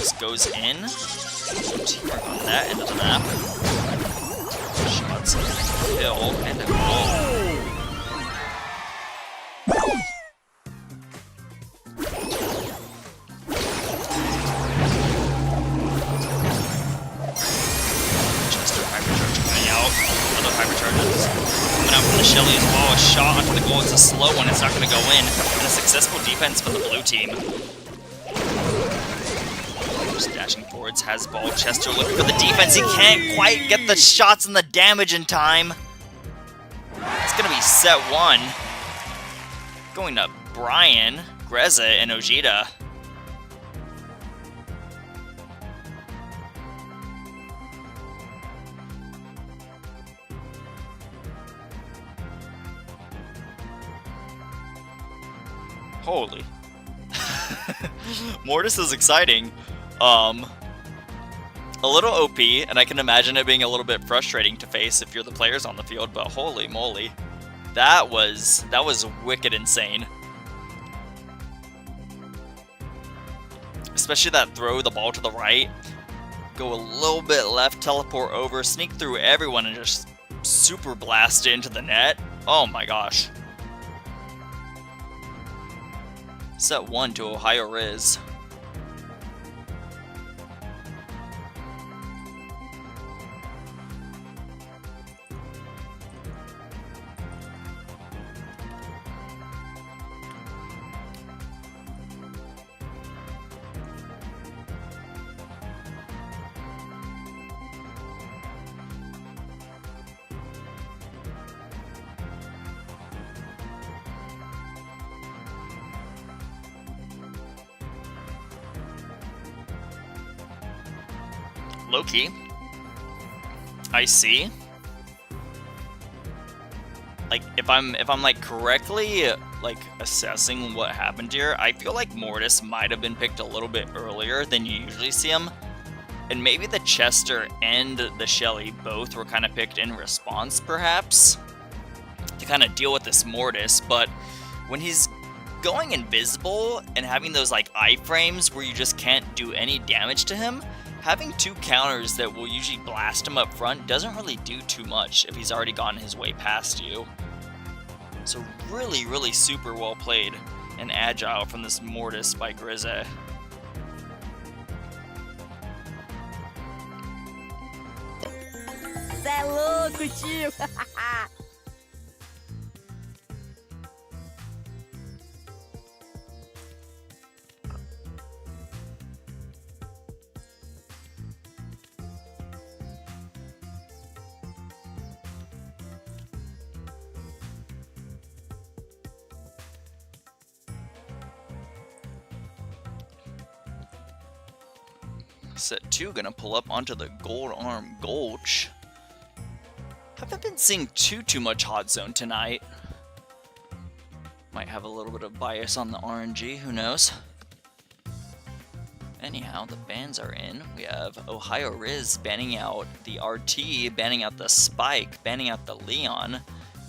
Mortis goes in. Teamwork on that end of the map. Shots, kill, and a goal. Chester hypercharge coming out. Other hypercharges coming out from the Shelly as well. A shot onto the goal. It's a slow one. It's not going to go in. And a successful defense for the blue team. Just dashing forwards, has ball. Chester looking for the defense. He can't quite get the shots and the damage in time. It's going to be set 1. Going to Brian, Greza, and Ojeda. Holy. Mortis is exciting. A little OP, and I can imagine it being a little bit frustrating to face if you're the players on the field, but holy moly. That was wicked insane. Especially that throw the ball to the right, go a little bit left, teleport over, sneak through everyone, and just super blast it into the net. Oh my gosh. Set 1 to Ohio Riz. Loki. I see. Like if I'm like correctly like assessing what happened here, I feel like Mortis might have been picked a little bit earlier than you usually see him. And maybe the Chester and the Shelly both were kind of picked in response, perhaps, to kind of deal with this Mortis. But when he's going invisible and having those like iframes where you just can't do any damage to him, having 2 counters that will usually blast him up front doesn't really do too much if he's already gone his way past you. So really, really super well played and agile from this Mortis by Grizzly. Cê é louco, tio! Set 2 gonna pull up onto the Gold Arm Gulch. Haven't been seeing too much hot zone tonight. Might have a little bit of bias on the RNG, who knows? Anyhow, the bans are in. We have Ohio Riz banning out the RT, banning out the Spike, banning out the Leon.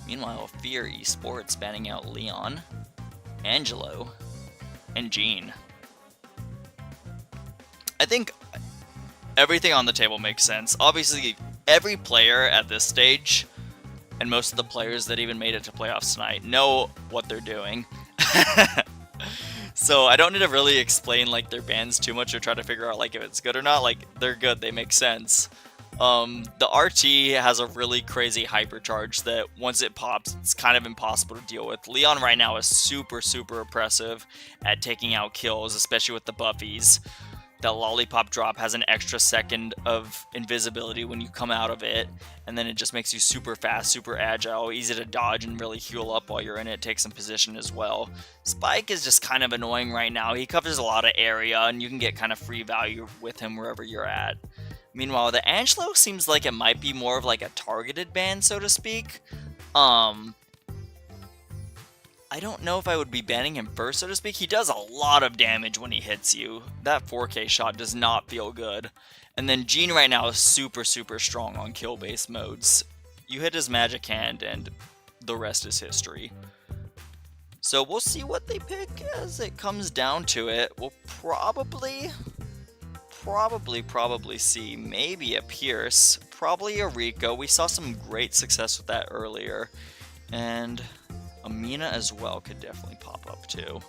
Meanwhile, Fear Esports banning out Leon, Angelo, and Gene. I think everything on the table makes sense. Obviously, every player at this stage, and most of the players that even made it to playoffs tonight, know what they're doing. So I don't need to really explain like their bans too much or try to figure out like if it's good or not. Like, they're good, they make sense. The RT has a really crazy hypercharge that once it pops, it's kind of impossible to deal with. Leon right now is super oppressive at taking out kills, especially with the buffies. That lollipop drop has an extra second of invisibility when you come out of it, and then it just makes you super fast, super agile, easy to dodge and really heal up while you're in it, take some position as well. Spike is just kind of annoying right now. He covers a lot of area, and you can get kind of free value with him wherever you're at. Meanwhile, the Angelo seems like it might be more of like a targeted ban, so to speak. I don't know if I would be banning him first, so to speak. He does a lot of damage when he hits you. That 4K shot does not feel good. And then Gene right now is super strong on kill-based modes. You hit his magic hand, and the rest is history. So we'll see what they pick as it comes down to it. We'll probably probably see maybe a Pierce, probably a Rico. We saw some great success with that earlier. And Amina as well could definitely pop up too.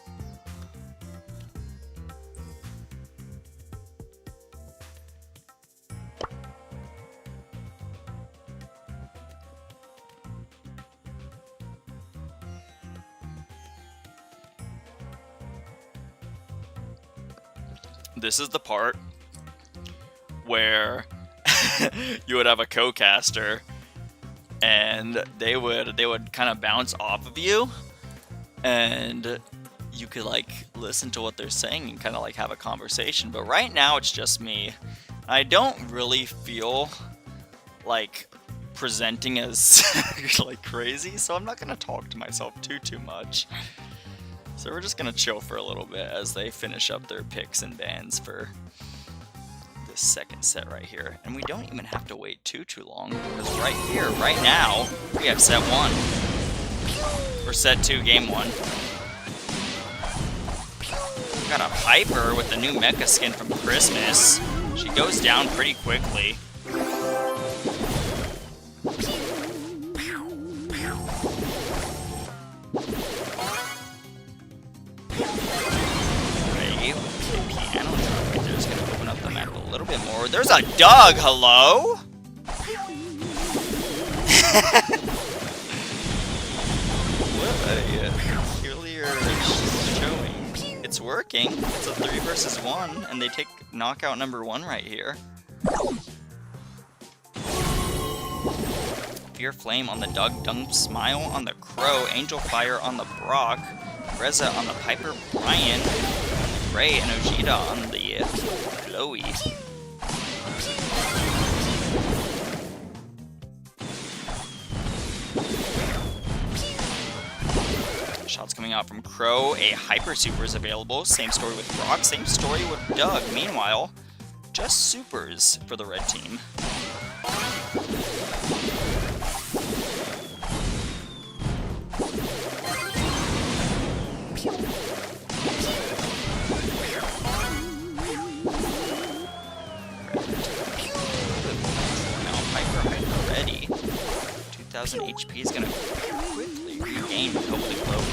This is the part where you would have a co-caster and they would kind of bounce off of you, and you could like listen to what they're saying and kind of like have a conversation. But right now it's just me. I don't really feel like presenting as like crazy, so I'm not gonna talk to myself too much. So we're just gonna chill for a little bit as they finish up their picks and bans for this second set right here. And we don't even have to wait too long, because right here, right now, we have set 1. Or set 2, game 1. We got a Piper with the new mecha skin from Christmas. She goes down pretty quickly. A little bit more. There's a Doug, hello? What a peculiar showing. It's working. It's a 3 versus 1, and they take knockout number 1 right here. Fear Flame on the Doug, Dump Smile on the Crow, Angel Fire on the Brock, Reza on the Piper, Brian, Ray, and Ojeda on the Chloe. Shots coming out from Crow. A Hyper Super is available. Same story with Brock. Same story with Doug. Meanwhile, just Supers for the red team. Already. 2,000 HP is going to quickly regain hopefully Chloe.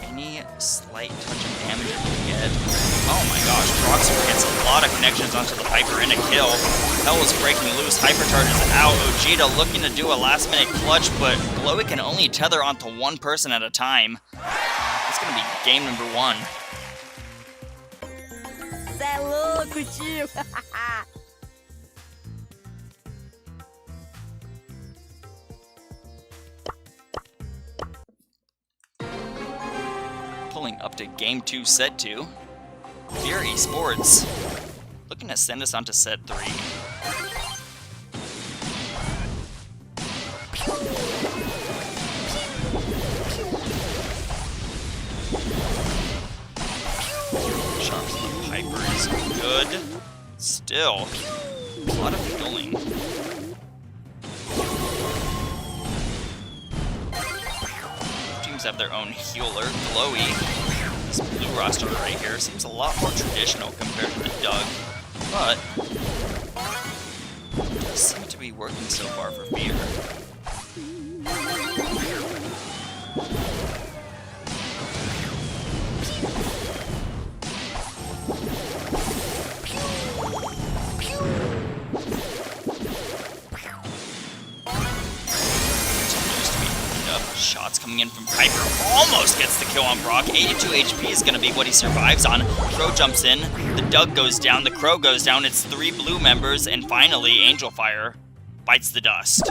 Any slight touch of damage you can get. Oh my gosh, Proxer gets a lot of connections onto the Piper and a kill. Hell is breaking loose, Hypercharge is out. Ojeda looking to do a last minute clutch, but Chloe can only tether onto one person at a time. It's going to be game number 1. Cê é louco, tio! Pulling up to game 2, set 2. Fear Esports looking to send us on to set 3. Sharps the Piper is good. Still, a lot of healing. Teams have their own healer, Chloe. This blue roster right here seems a lot more traditional compared to the Doug, but it does seem to be working so far for Fear. Shots coming in from Piper, almost gets the kill on Brock. 82 HP is going to be what he survives on. Crow jumps in, the Doug goes down, the Crow goes down. It's 3 blue members, and finally Angel Fire bites the dust.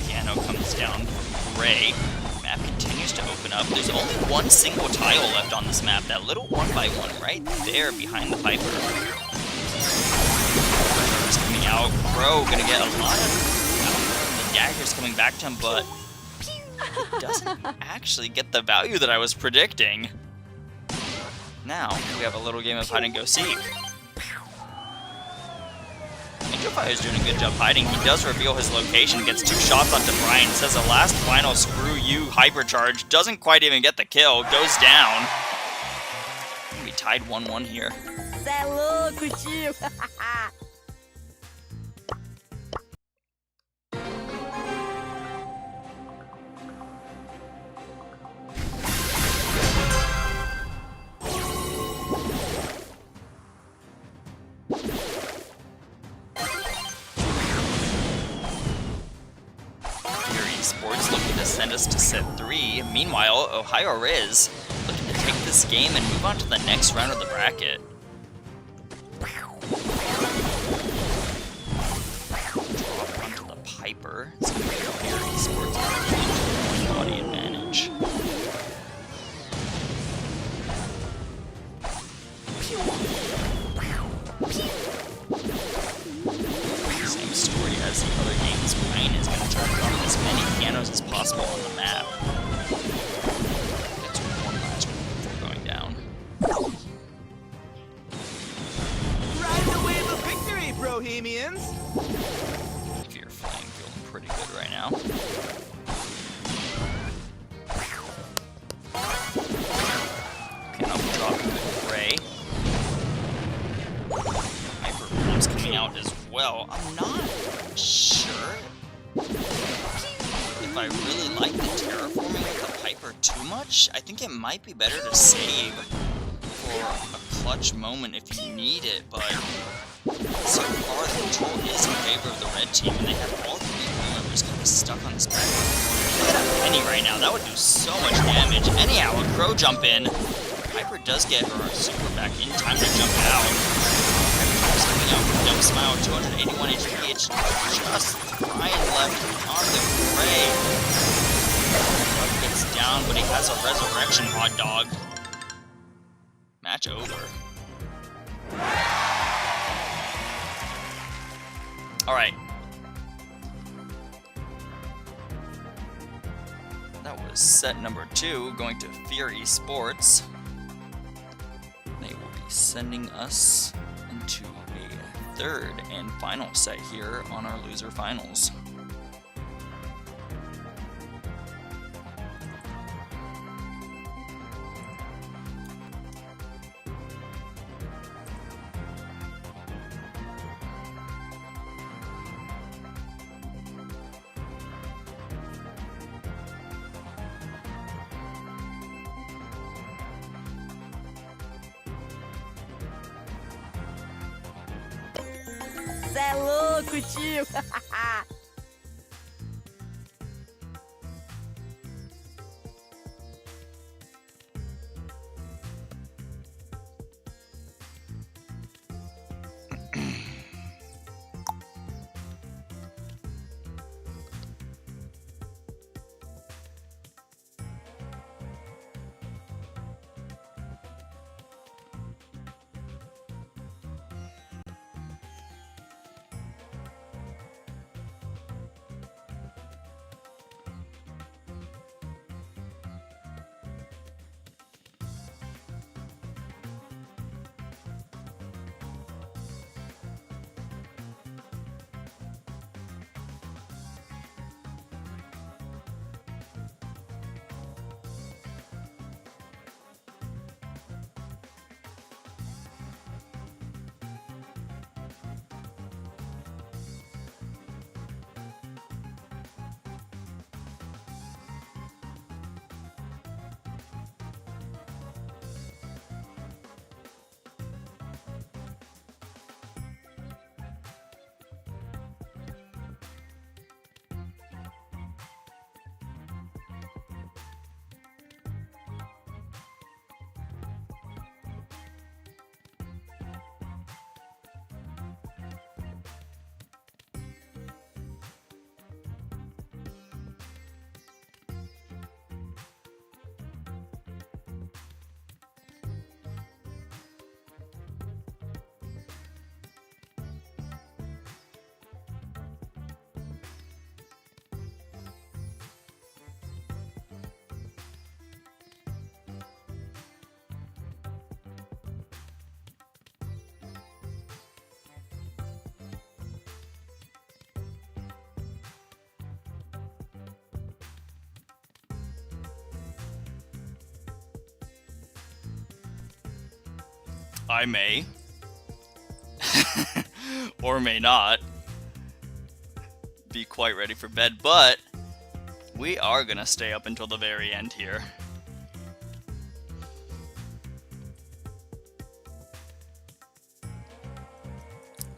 Piano comes down from Ray. Map continues to open up. There's only one single tile left on this map, that little 1x1 right there behind the Piper. Is coming out. Crow gonna get a lot of the daggers coming back to him, but it doesn't actually get the value that I was predicting. Now we have a little game of hide and go seek. Fire is doing a good job hiding. He does reveal his location, gets 2 shots onto Brian, says the last final screw you hypercharge, doesn't quite even get the kill, goes down. We tied 1-1 here. Cê é louco, tio. Sports looking to send us to set 3. Meanwhile, Ohio Riz looking to take this game and move on to the next round of the bracket. Drop onto the Piper. So Fury Sports into body advantage. Same story as the other games. Brian is going to try to drop as many pianos as possible on the map. Gets one last one before going down. Ride the wave of victory, Bohemians! If you're flying, feeling pretty good right now. Piano dropping with Gray. Hyperbombs coming out as well. I'm not sure if I really like the terraforming with the Piper too much. I think it might be better to save for a clutch moment if you need it, but so far the control is in favor of the red team, and they have all 3 members kind of stuck on this back. Look at that Penny right now, that would do so much damage. Anyhow, a Crow jump in. Piper does get her super back in time to jump out. Stepping out from Dumb Smile, 281 HP. It's just Brian left on the Gray. Puck gets down, but he has a resurrection hot dog. Match over. Alright. That was set number 2, going to Fury Sports. They will be sending us into a 3rd and final set here on our loser finals. Cê é louco, tio. I may. Or may not be quite ready for bed, but we are gonna stay up until the very end here.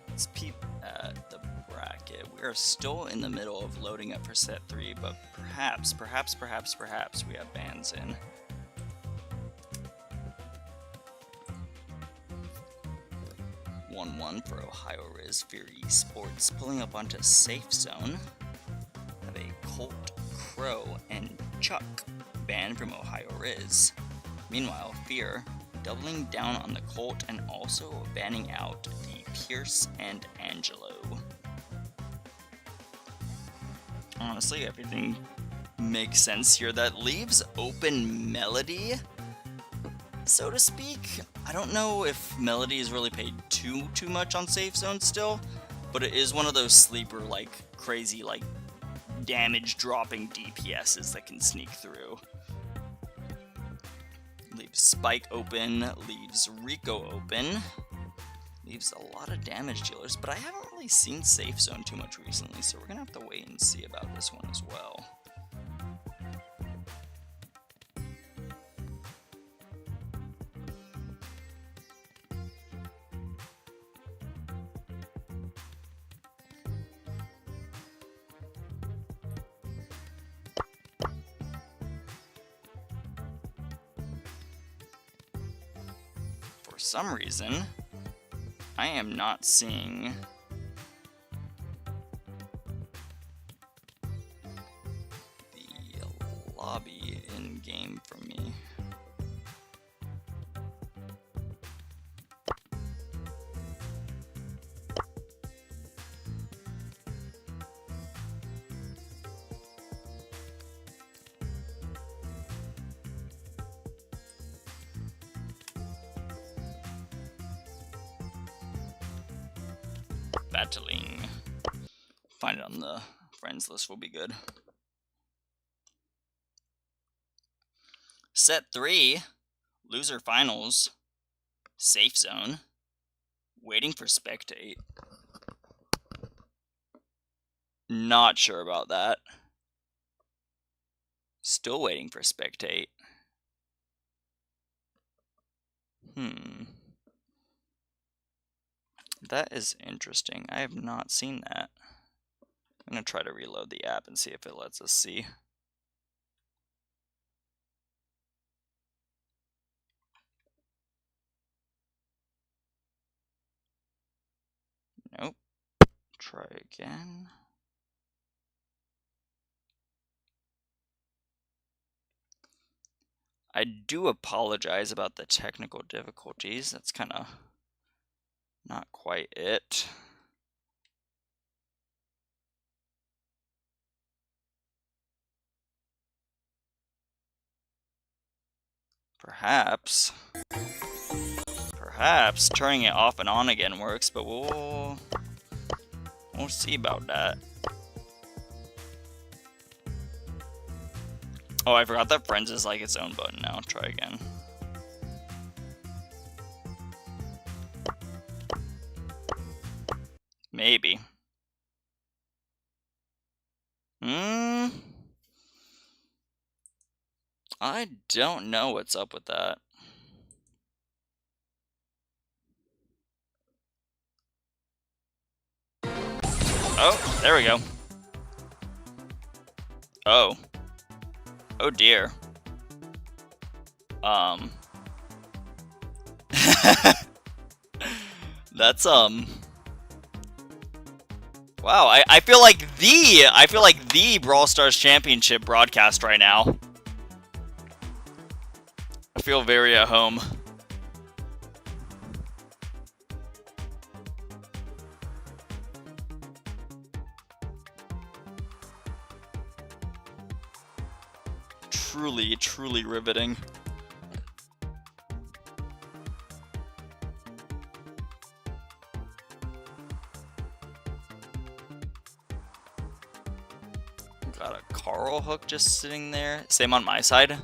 Let's peep at the bracket. We are still in the middle of loading up for set 3, but perhaps we have bands in. One for Ohio Riz Fury Sports, pulling up onto Safe Zone. Have a Colt, Crow, and Chuck banned from Ohio Riz. Meanwhile, Fear doubling down on the Colt and also banning out the Pierce and Angelo. Honestly, everything makes sense here. That leaves open Melody, so to speak. I don't know if Melody is really paid too much on Safe Zone still, but it is one of those sleeper, like, crazy, like, damage dropping DPSs that can sneak through. Leaves Spike open, leaves Rico open, leaves a lot of damage dealers, but I haven't really seen Safe Zone too much recently, so we're gonna have to wait and see about this one as well. For some reason, I am not seeing the lobby in game for me. Battling. Find it on the friends list will be good. Set 3, loser finals, Safe Zone, waiting for spectate. Not sure about that. Still waiting for spectate. That is interesting. I have not seen that. I'm going to try to reload the app and see if it lets us see. Nope. Try again. I do apologize about the technical difficulties. That's kind of not quite it. Perhaps turning it off and on again works, but we'll see about that. Oh, I forgot that Friends is like its own button now. Try again. Maybe. I don't know what's up with that. Oh, there we go. Oh. Oh dear. That's wow, I feel like the Brawl Stars Championship broadcast right now. I feel very at home. Truly riveting. Got a Carl hook just sitting there. Same on my side.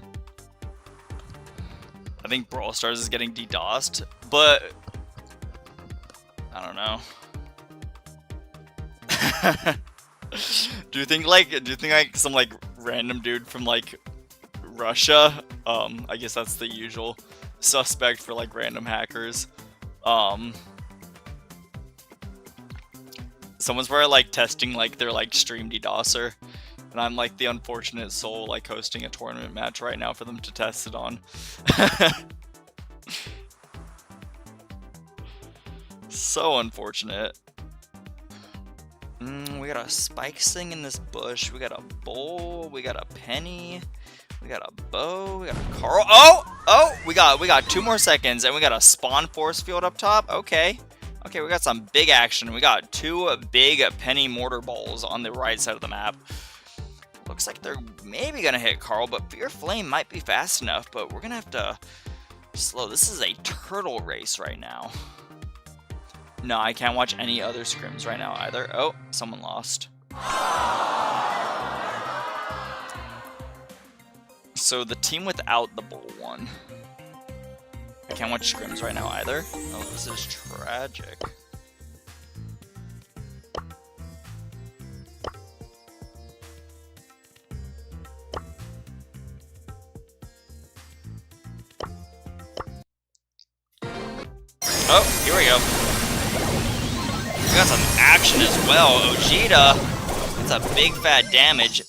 I think Brawl Stars is getting DDoSed But I don't know. Do you think like some like random dude from like Russia? I guess that's the usual suspect for like random hackers. Someone's probably like testing like their like stream DDoSer, and I'm like the unfortunate soul like hosting a tournament match right now for them to test it on. So unfortunate. We got a Spike Sing in this bush. We got a Bull. We got a Penny. We got a Bo. We got a Carl. Oh! We got 2 more seconds, and we got a Spawn Force Field up top. Okay. Okay, we got some big action. We got 2 big Penny Mortar Balls on the right side of the map. Looks like they're maybe gonna hit Carl, but Fear Flame might be fast enough, but we're gonna have to slow. This is a turtle race right now. No, I can't watch any other scrims right now either. Oh, someone lost. So the team without the Bull won. I can't watch scrims right now either. Oh, this is tragic. Oh, here we go. We got some action as well. Ojeda gets a big fat damage.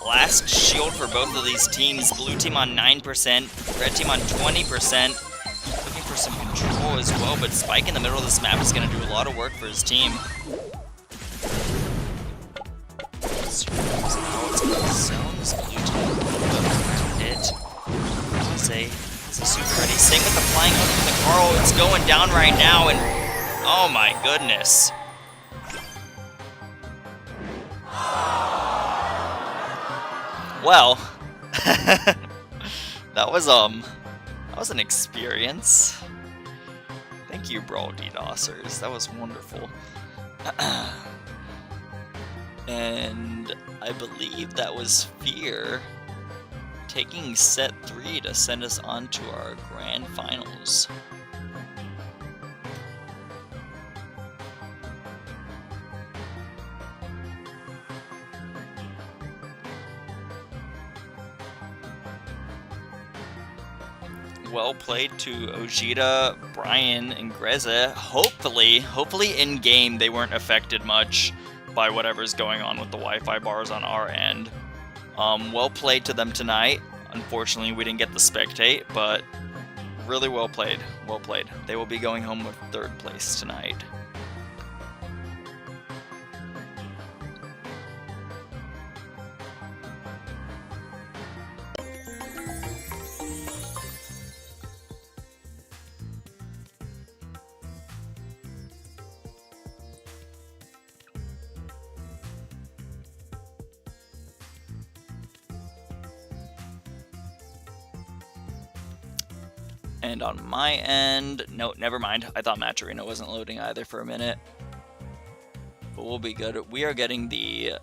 Blast shield for both of these teams. Blue team on 9%, red team on 20%. Looking for some control as well, but Spike in the middle of this map is going to do a lot of work for his team. Zones, blue team hit. It's a super ready. Same with the flying hook with the Carl. It's going down right now, and oh my goodness. Well, that was an experience. Thank you, Brawl DDoSers. That was wonderful. And I believe that was Fear taking set 3 to send us on to our grand finals. Well played to Ojeda, Brian, and Greza. Hopefully in game they weren't affected much by whatever's going on with the Wi-Fi bars on our end. Well played to them tonight. Unfortunately, we didn't get the spectate, but really well played. Well played. They will be going home with 3rd place tonight. And on my end, no, never mind. I thought Match Arena wasn't loading either for a minute. But we'll be good. We are getting the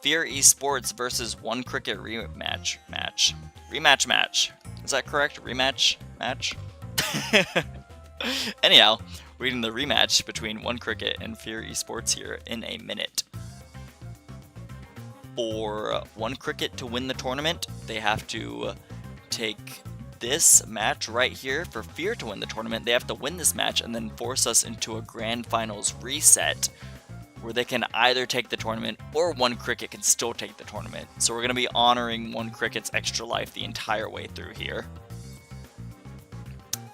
Fear Esports versus One Cricket rematch match. Rematch match. Is that correct? Rematch match? Anyhow, we're getting the rematch between One Cricket and Fear Esports here in a minute. For One Cricket to win the tournament, they have to take this match right here. For Fear to win the tournament, they have to win this match and then force us into a grand finals reset where they can either take the tournament or One Cricket can still take the tournament. So we're going to be honoring One Cricket's extra life the entire way through here.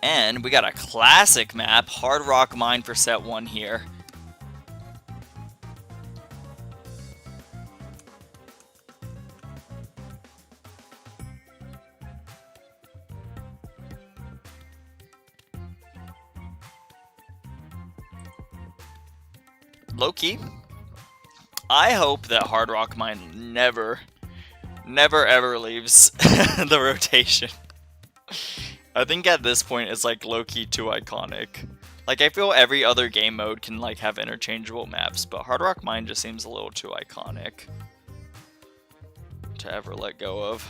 And we got a classic map, Hard Rock Mine for set 1 here. Low-key, I hope that Hard Rock Mine never ever leaves the rotation. I think at this point it's like low-key too iconic. Like I feel every other game mode can like have interchangeable maps, but Hard Rock Mine just seems a little too iconic to ever let go of.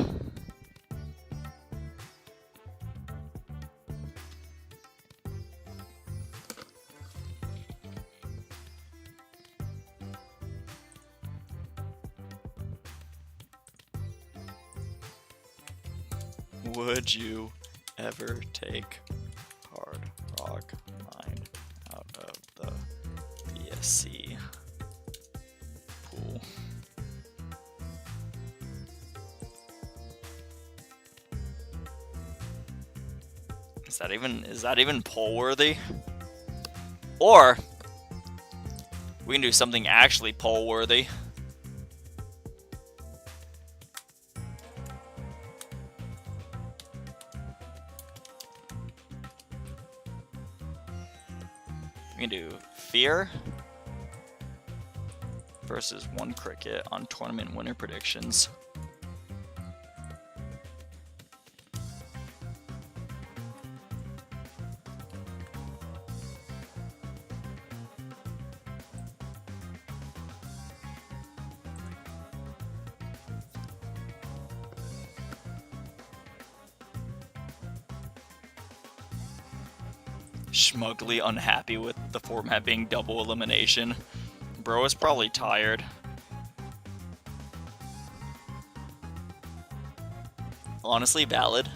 Would you ever take Hard Rock Mine out of the BSC pool? Is that even poll worthy? Or we can do something actually poll worthy. We can do Fear versus One Cricket on tournament winner predictions. Smugly unhappy with the format being double elimination. Bro is probably tired. Honestly, valid.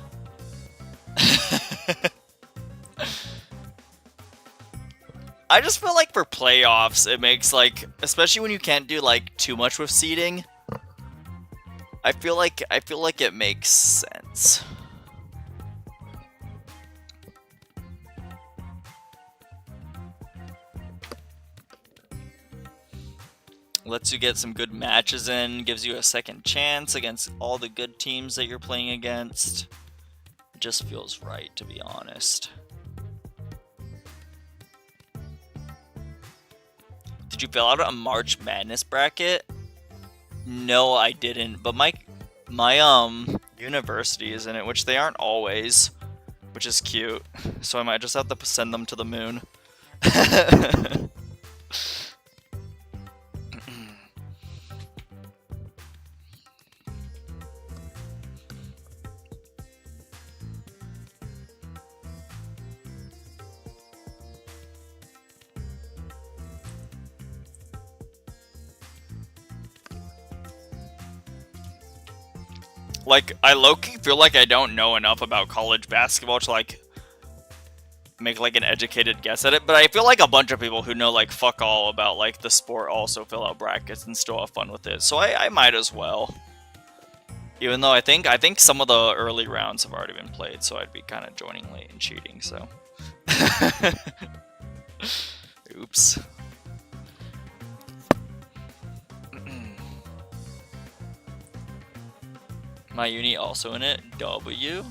I just feel like for playoffs, it makes like, especially when you can't do like too much with seeding, I feel like it makes sense. Lets you get some good matches in, gives you a second chance against all the good teams that you're playing against. It just feels right, to be honest. Did you fill out a March Madness bracket? No, I didn't, but my university is in it, which they aren't always, which is cute. So I might just have to send them to the moon. Like, I low-key feel like I don't know enough about college basketball to, like, make, like, an educated guess at it, but I feel like a bunch of people who know, like, fuck all about, like, the sport also fill out brackets and still have fun with it, so I might as well. Even though I think some of the early rounds have already been played, so I'd be kind of joining late and cheating, so. Oops. My uni also in it. W.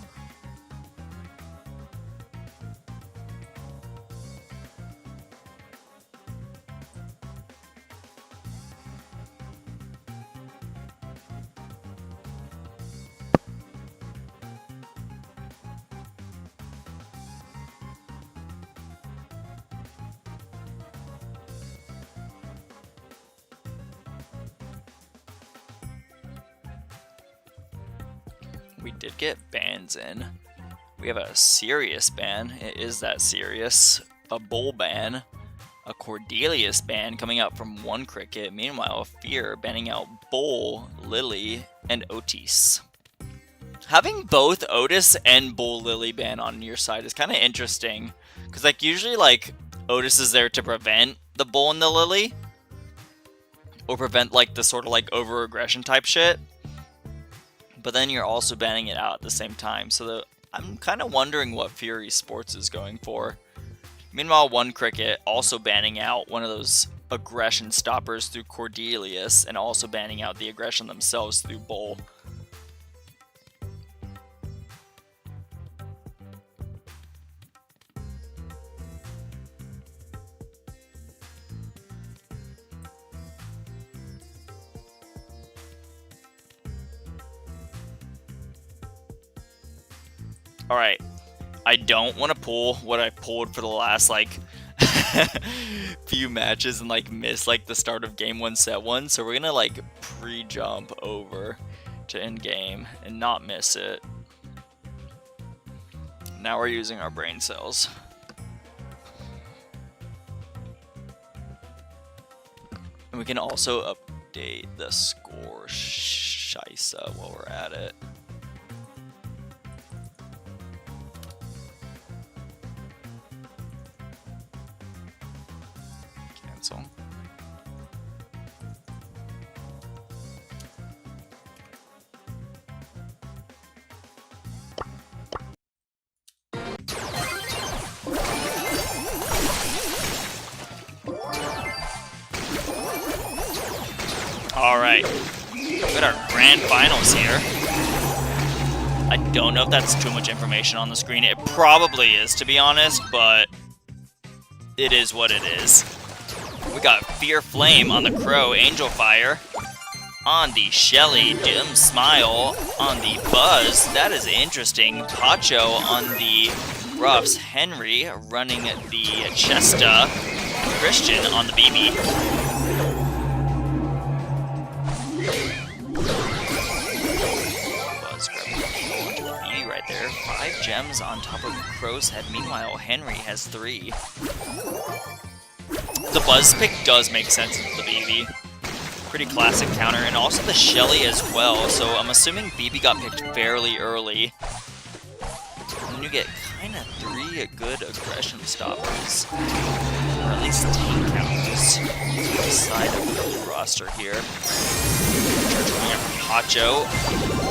We did get bans in. We have a serious ban. It is that serious. A Bull ban. A Cordelius ban coming out from One Cricket. Meanwhile, Fear banning out Bull, Lily, and Otis. Having both Otis and Bull Lily ban on your side is kind of interesting. Because like usually like Otis is there to prevent the Bull and the Lily. Or prevent like the sort of like over-aggression type shit. But then you're also banning it out at the same time, so I'm kind of wondering what Fury Sports is going for. Meanwhile, One Cricket also banning out one of those aggression stoppers through Cordelius, and also banning out the aggression themselves through Bull. Alright, I don't want to pull what I pulled for the last, like, few matches and, like, miss, like, the start of Game 1, Set 1, so we're gonna, like, pre-jump over to in-game and not miss it. Now we're using our brain cells. And we can also update the score, Shisa, while we're at it. cancel. Alright, we got our grand finals here. I don't know if that's too much information on the screen. It probably is, to be honest, but it is what it is. We got Fear Flame on the Crow, Angel Fire. On the Shelly, Dim Smile. On the Buzz, that is interesting. Pacho on the Ruffs, Henry running the Chesta, Christian on the BB. Right there. 5 gems on top of Crow's head. Meanwhile, Henry has 3. The Buzz pick does make sense with the BB. Pretty classic counter, and also the Shelly as well, so I'm assuming BB got picked fairly early. And you get kind of 3 good aggression stoppers. Or at least tank counters. To the side of the roster here. Pacho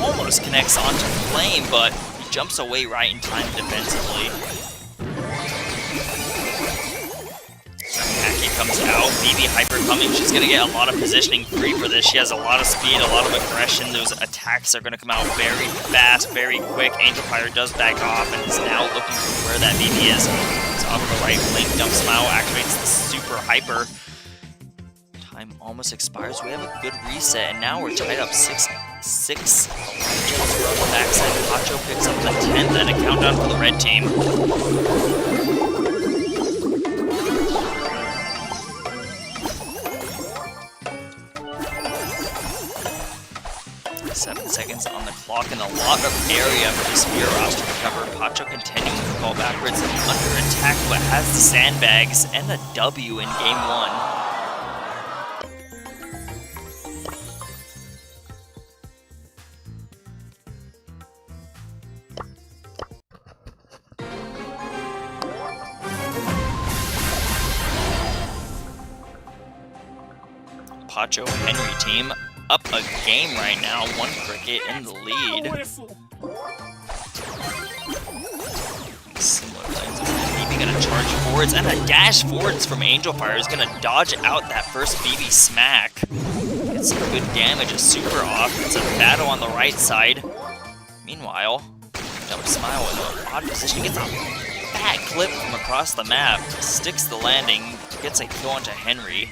almost connects onto Flame, but he jumps away right in time defensively. Aki comes out, BB Hyper coming. She's going to get a lot of positioning free for this. She has a lot of speed, a lot of aggression. Those attacks are going to come out very fast, very quick. Angel Fire does back off and is now looking for where that BB is. It's off to the right flank. Dump Smile activates the Super Hyper. Time almost expires. We have a good reset, and now we're tied up 6. Gems are on the backside. Pacho picks up the 10th, and a countdown for the red team. 7 seconds on the clock, and a lot of area for the Spear roster to cover. Pacho continuing to fall backwards and under attack, but has the sandbags and a W in game 1. Pacho Henry team up a game right now. 1 cricket in the lead. Similar plans. BB gonna charge forwards, and a dash forwards from Angel Fire is gonna dodge out that first BB smack. Gets some good damage, a super off. It's a battle on the right side. Meanwhile, Dump Smile in an odd position, gets a fat clip from across the map, sticks the landing, gets a kill onto Henry.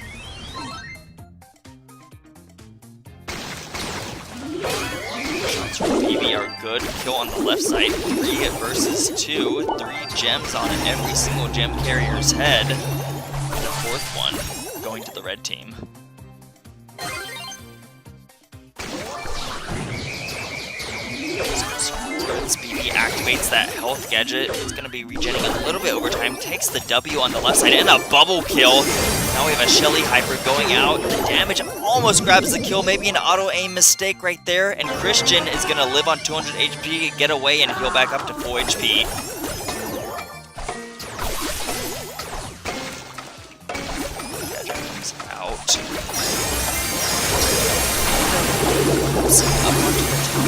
Shots from BB are good. Kill on the left side. 3 versus 2. 3 gems on every single gem carrier's head. The 4th one going to the red team. BB activates that health gadget. It's going to be regenerating a little bit over time. Takes the W on the left side and a bubble kill. Now we have a Shelly Hyper going out. The damage almost grabs the kill. Maybe an auto-aim mistake right there. And Christian is going to live on 200 HP, get away, and heal back up to full HP. Gadget comes out. Up onto the top.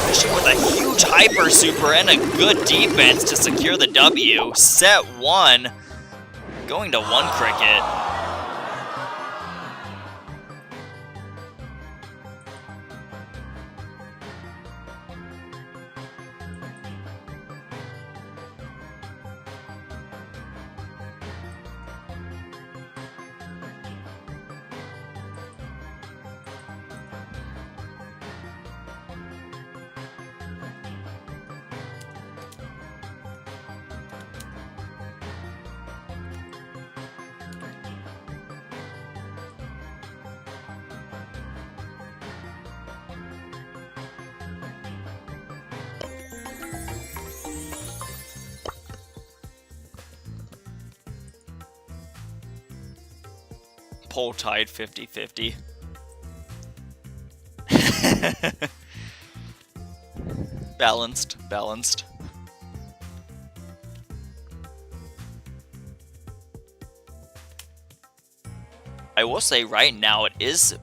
Christian with a huge hyper super and a good defense to secure the W. Set 1. Going to 1 cricket. Poll tied 50-50. Balanced. I will say right now it is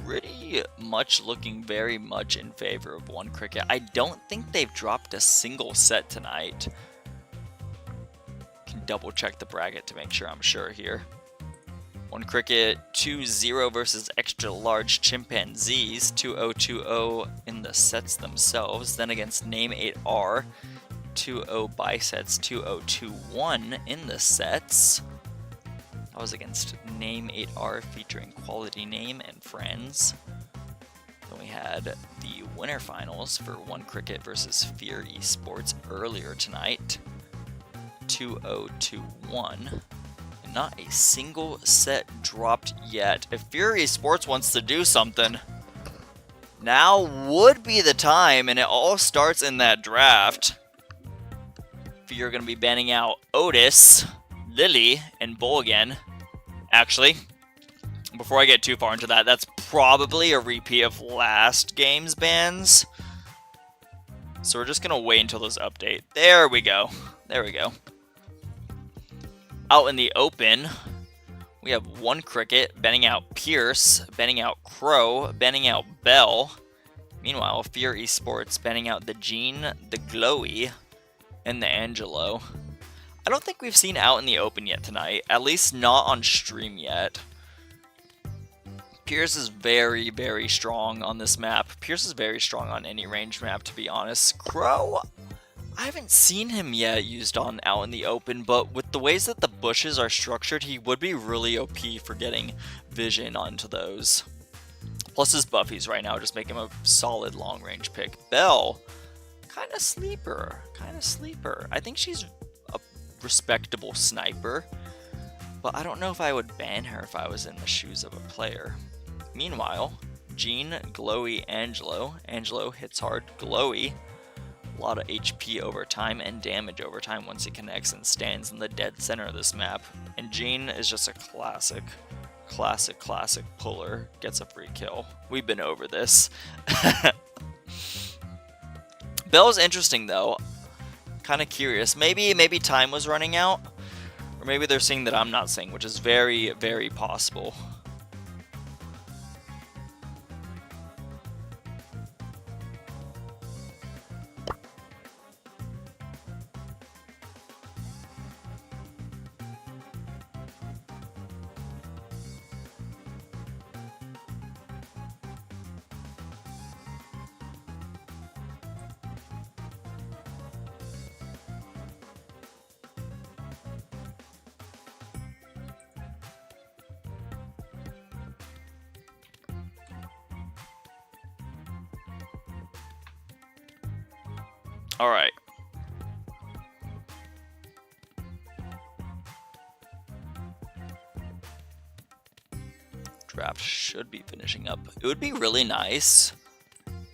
pretty much looking very much in favor of One Cricket. I don't think they've dropped a single set tonight. Can double check the bracket to make sure I'm sure here. One Cricket 2-0 versus Extra Large Chimpanzees, 2-0-2-0 in the sets themselves. Then against Name 8R, 2-0 by sets, 2-0-2-1 in the sets. That was against Name 8R featuring Quality Name and Friends. Then we had the winter finals for One Cricket versus Fear Esports earlier tonight, 2-0-2-1. Not a single set dropped yet. If Fury Sports wants to do something, now would be the time, and it all starts in that draft. You're going to be banning out Otis, Lily, and Bull again. Actually, before I get too far into that, that's probably a repeat of last game's bans. So we're just going to wait until those update. There we go. There we go. Out in the open, we have One Cricket banning out Pierce, banning out Crow, banning out Bell. Meanwhile, Fear Esports banning out the Gene, the Glowy, and the Angelo. I don't think we've seen Out in the Open yet tonight, at least not on stream yet. Pierce is very, very strong on this map. Pierce is very strong on any range map, to be honest. Crow, I haven't seen him yet used on Out in the Open, but with the ways that the bushes are structured, he would be really OP for getting vision onto those. Plus his buffies right now just make him a solid long range pick. Belle, kind of sleeper, I think she's a respectable sniper, but I don't know if I would ban her if I was in the shoes of a player. Meanwhile, Gene, Glowy, Angelo. Angelo hits hard. Glowy, a lot of HP over time and damage over time once he connects and stands in the dead center of this map. And Gene is just a classic puller. Gets a free kill. We've been over this. Belle's interesting though. Kind of curious. Maybe time was running out, or maybe they're seeing that I'm not seeing, which is very, very possible. All right. Draft should be finishing up. It would be really nice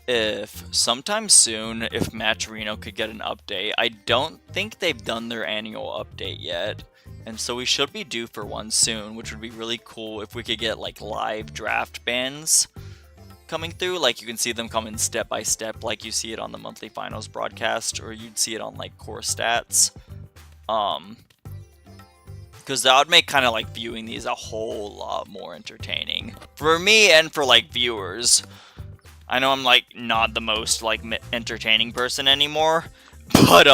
if sometime soon, if Matcherino could get an update. I don't think they've done their annual update yet, and so we should be due for one soon, which would be really cool if we could get like live draft bans coming through. Like you can see them coming step by step, like you see it on the monthly finals broadcast, or you'd see it on like core stats. Because that would make kind of like viewing these a whole lot more entertaining for me and for like viewers. I know I'm like not the most like entertaining person anymore, but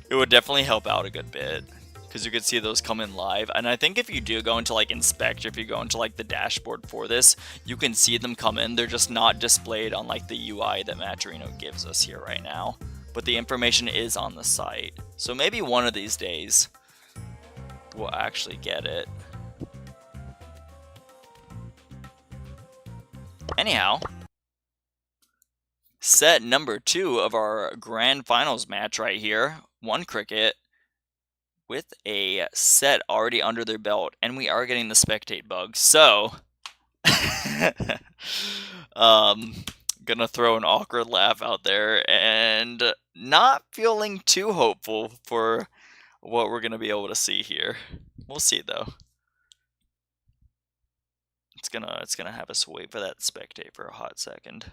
it would definitely help out a good bit. Because you could see those come in live. And I think if you do go into like inspect, if you go into like the dashboard for this, you can see them come in. They're just not displayed on like the UI that Matcherino gives us here right now. But the information is on the site. So maybe one of these days we'll actually get it. Anyhow, set number 2 of our grand finals match right here. One Cricket with a set already under their belt, and we are getting the spectate bug. So, gonna throw an awkward laugh out there, and not feeling too hopeful for what we're gonna be able to see here. We'll see though. It's gonna have us wait for that spectate for a hot second.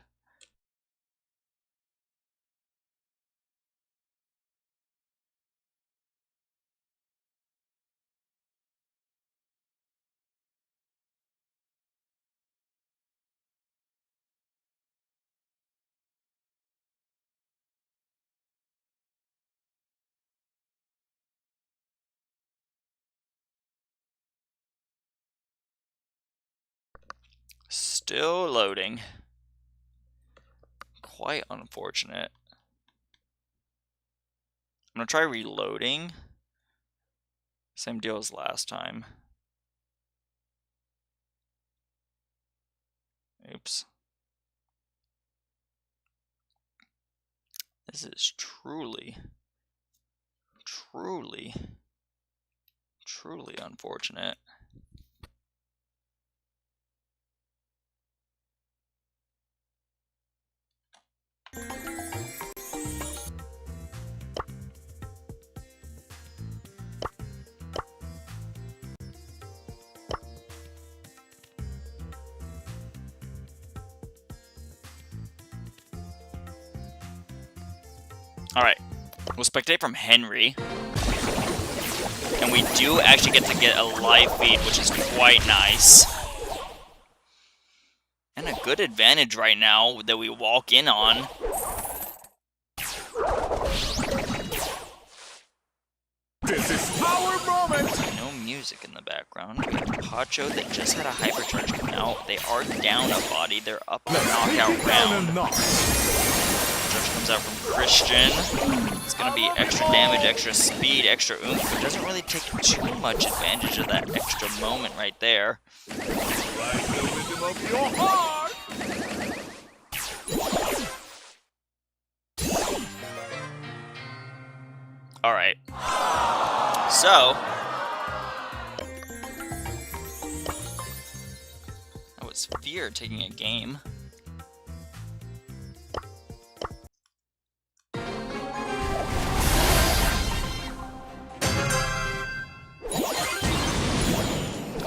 Still loading. Quite unfortunate. I'm gonna try reloading. Same deal as last time. Oops. This is truly unfortunate. Alright, we'll spectate from Henry. And we do actually get to get a live feed, which is quite nice. And a good advantage right now that we walk in on. This is our moment! No music in the background. We have Pacho that just had a hypercharge come out. They are down a body. They're up a knockout round. Charge comes out from Christian. It's going to be extra damage, extra speed, extra oomph, but doesn't really take too much advantage of that extra moment right there. Ride the rhythm of your heart! Alright. So, that was Fear taking a game.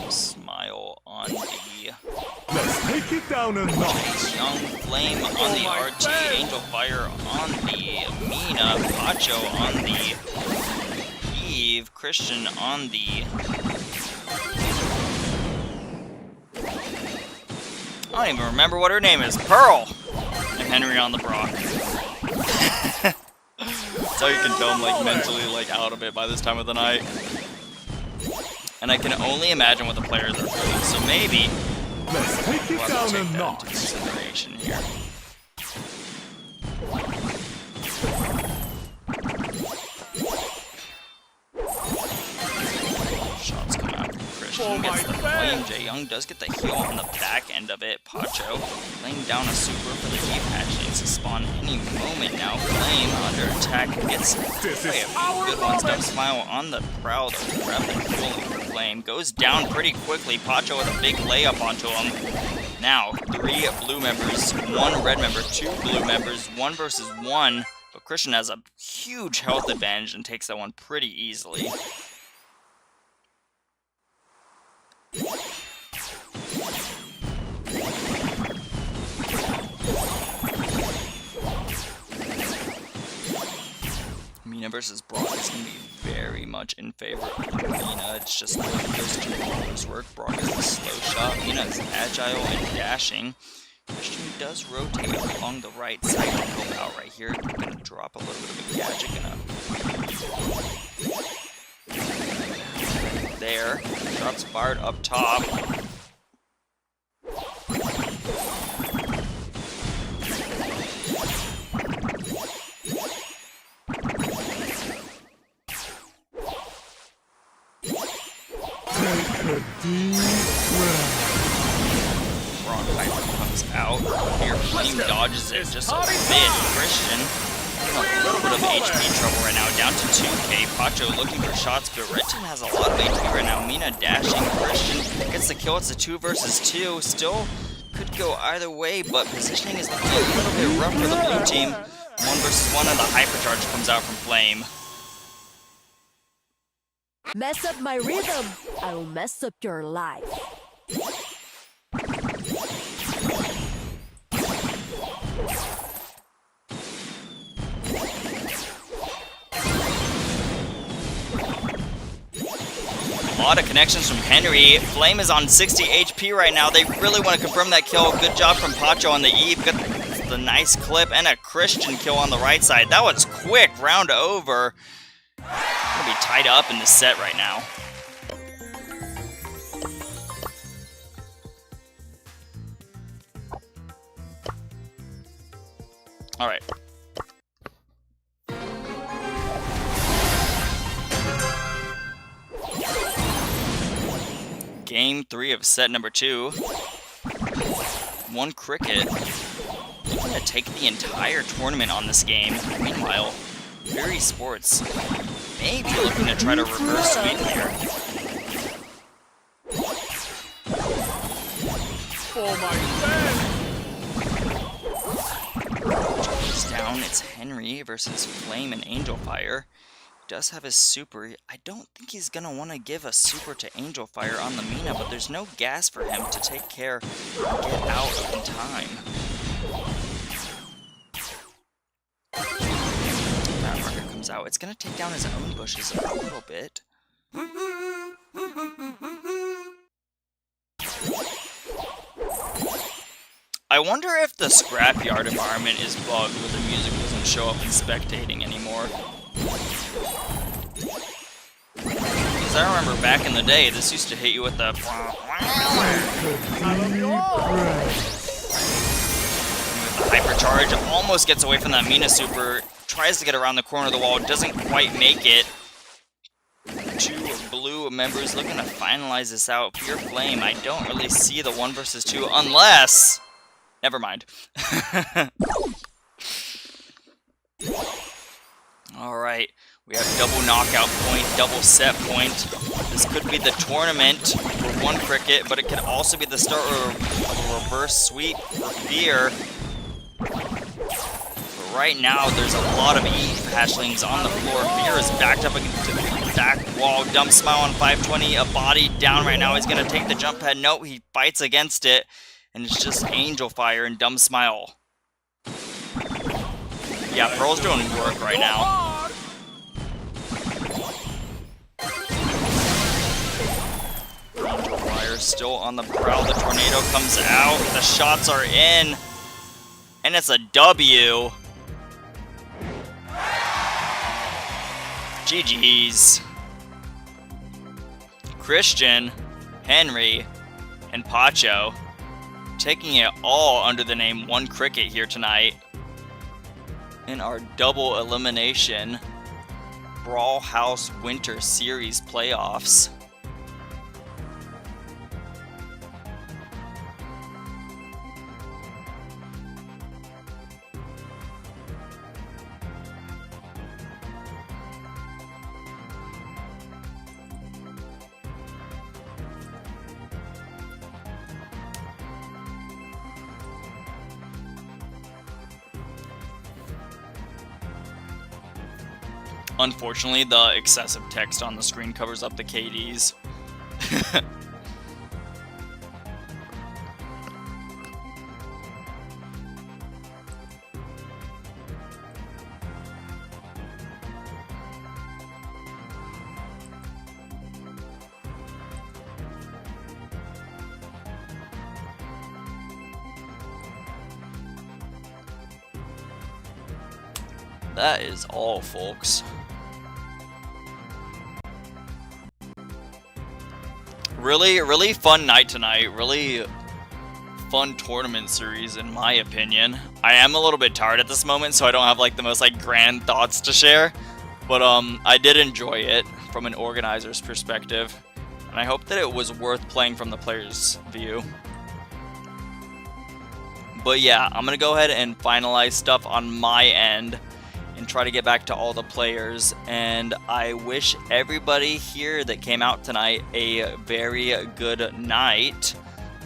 Smile on the Let's take it down a notch! Young Flame on the RT, Angel Fire on the Mina, Pacho on the Eve, Christian on the... I don't even remember what her name is. Pearl! And Henry on the Brock. That's how you can tell I'm like mentally like out of it by this time of the night. And I can only imagine what the players are feeling, so maybe Let's take it we'll have down to a take that into notch! consideration here. Shots come out from Christian, gets the flame. Jay Young does get the heal on the back end of it. Pacho laying down a super for the heat patch, needs to spawn any moment now. Flame under attack, gets This a is few our good ones. moment. Does Smile on the prowl, though, grab the fueling for Flame. Goes down pretty quickly. Pacho with a big layup onto him. Now, 3 blue members, 1 red member, 2 blue members, 1 versus 1. But Christian has a huge health advantage and takes that one pretty easily. Mina versus Brock is going to be very much in favor of Mina. It's just the way those two brawlers work. Brock is a slow shot. Mina is agile and dashing. Christian does rotate along the right side to help out right here. Going to drop a little bit of a gadget. There. Shots fired up top. Take a deep breath. Brawl Piper comes out. Here, Flame dodges it just a bit. Christian in a little bit of HP trouble right now, down to 2k. Pacho looking for shots, but Red Team has a lot of HP right now. Mina dashing. Christian gets the kill. It's a 2 versus 2. Still could go either way, but positioning is looking a little bit rough for the blue team. 1 versus 1, and the hypercharge comes out from Flame. Mess up my rhythm, I will mess up your life. A lot of connections from Henry. Flame is on 60 HP right now. They really want to confirm that kill. Good job from Pacho on the Eve. Got the nice clip and a Christian kill on the right side. That was quick. Round over. Gonna be tied up in this set right now. Alright. Game 3 of set number 2. One cricket. Gonna take the entire tournament on this game. Meanwhile, Fury Sports maybe looking to try to reverse sweep here. Oh my god! He's down. It's Henry versus Flame and Angel Fire. He does have his super. I don't think he's gonna want to give a super to Angel Fire on the Mina, but there's no gas for him to take care and get out in time. That marker comes out. It's gonna take down his own bushes a little bit. I wonder if the scrapyard environment is bugged where the music doesn't show up in spectating anymore. Because I remember back in the day, this used to hit you with the... With the hypercharge, almost gets away from that Mina super, tries to get around the corner of the wall, doesn't quite make it. Two blue members looking to finalize this out. Pure Flame, I don't really see the 1 versus 2 unless... Never mind. Alright, we have double knockout point, double set point. This could be the tournament for one cricket, but it could also be the start of a reverse sweep for Fear. But right now, there's a lot of Eve hatchlings on the floor. Fear is backed up against the back wall. Dumb Smile on 520, a body down right now. He's going to take the jump pad. No, he fights against it. And it's just Angel Fire and Dumb Smile. Yeah, Pearl's doing work right now. Angel Fire still on the prowl. The tornado comes out. The shots are in. And it's a W. GG's. Christian, Henry, and Pacho taking it all under the name One Cricket here tonight in our double elimination Brawl House Winter Series playoffs. Unfortunately, the excessive text on the screen covers up the KDs. That is all, folks. Really fun night tonight. Really fun tournament series, in my opinion. I am a little bit tired at this moment, so I don't have like the most like grand thoughts to share. But I did enjoy it from an organizer's perspective, and I hope that it was worth playing from the player's view. But yeah, I'm gonna go ahead and finalize stuff on my end and try to get back to all the players, and I wish everybody here that came out tonight a very good night.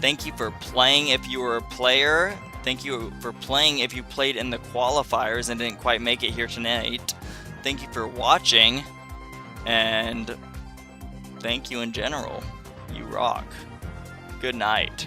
Thank you for playing if you were a player. Thank you for playing if you played in the qualifiers and didn't quite make it here tonight. Thank you for watching, and thank you in general. You rock. Good night.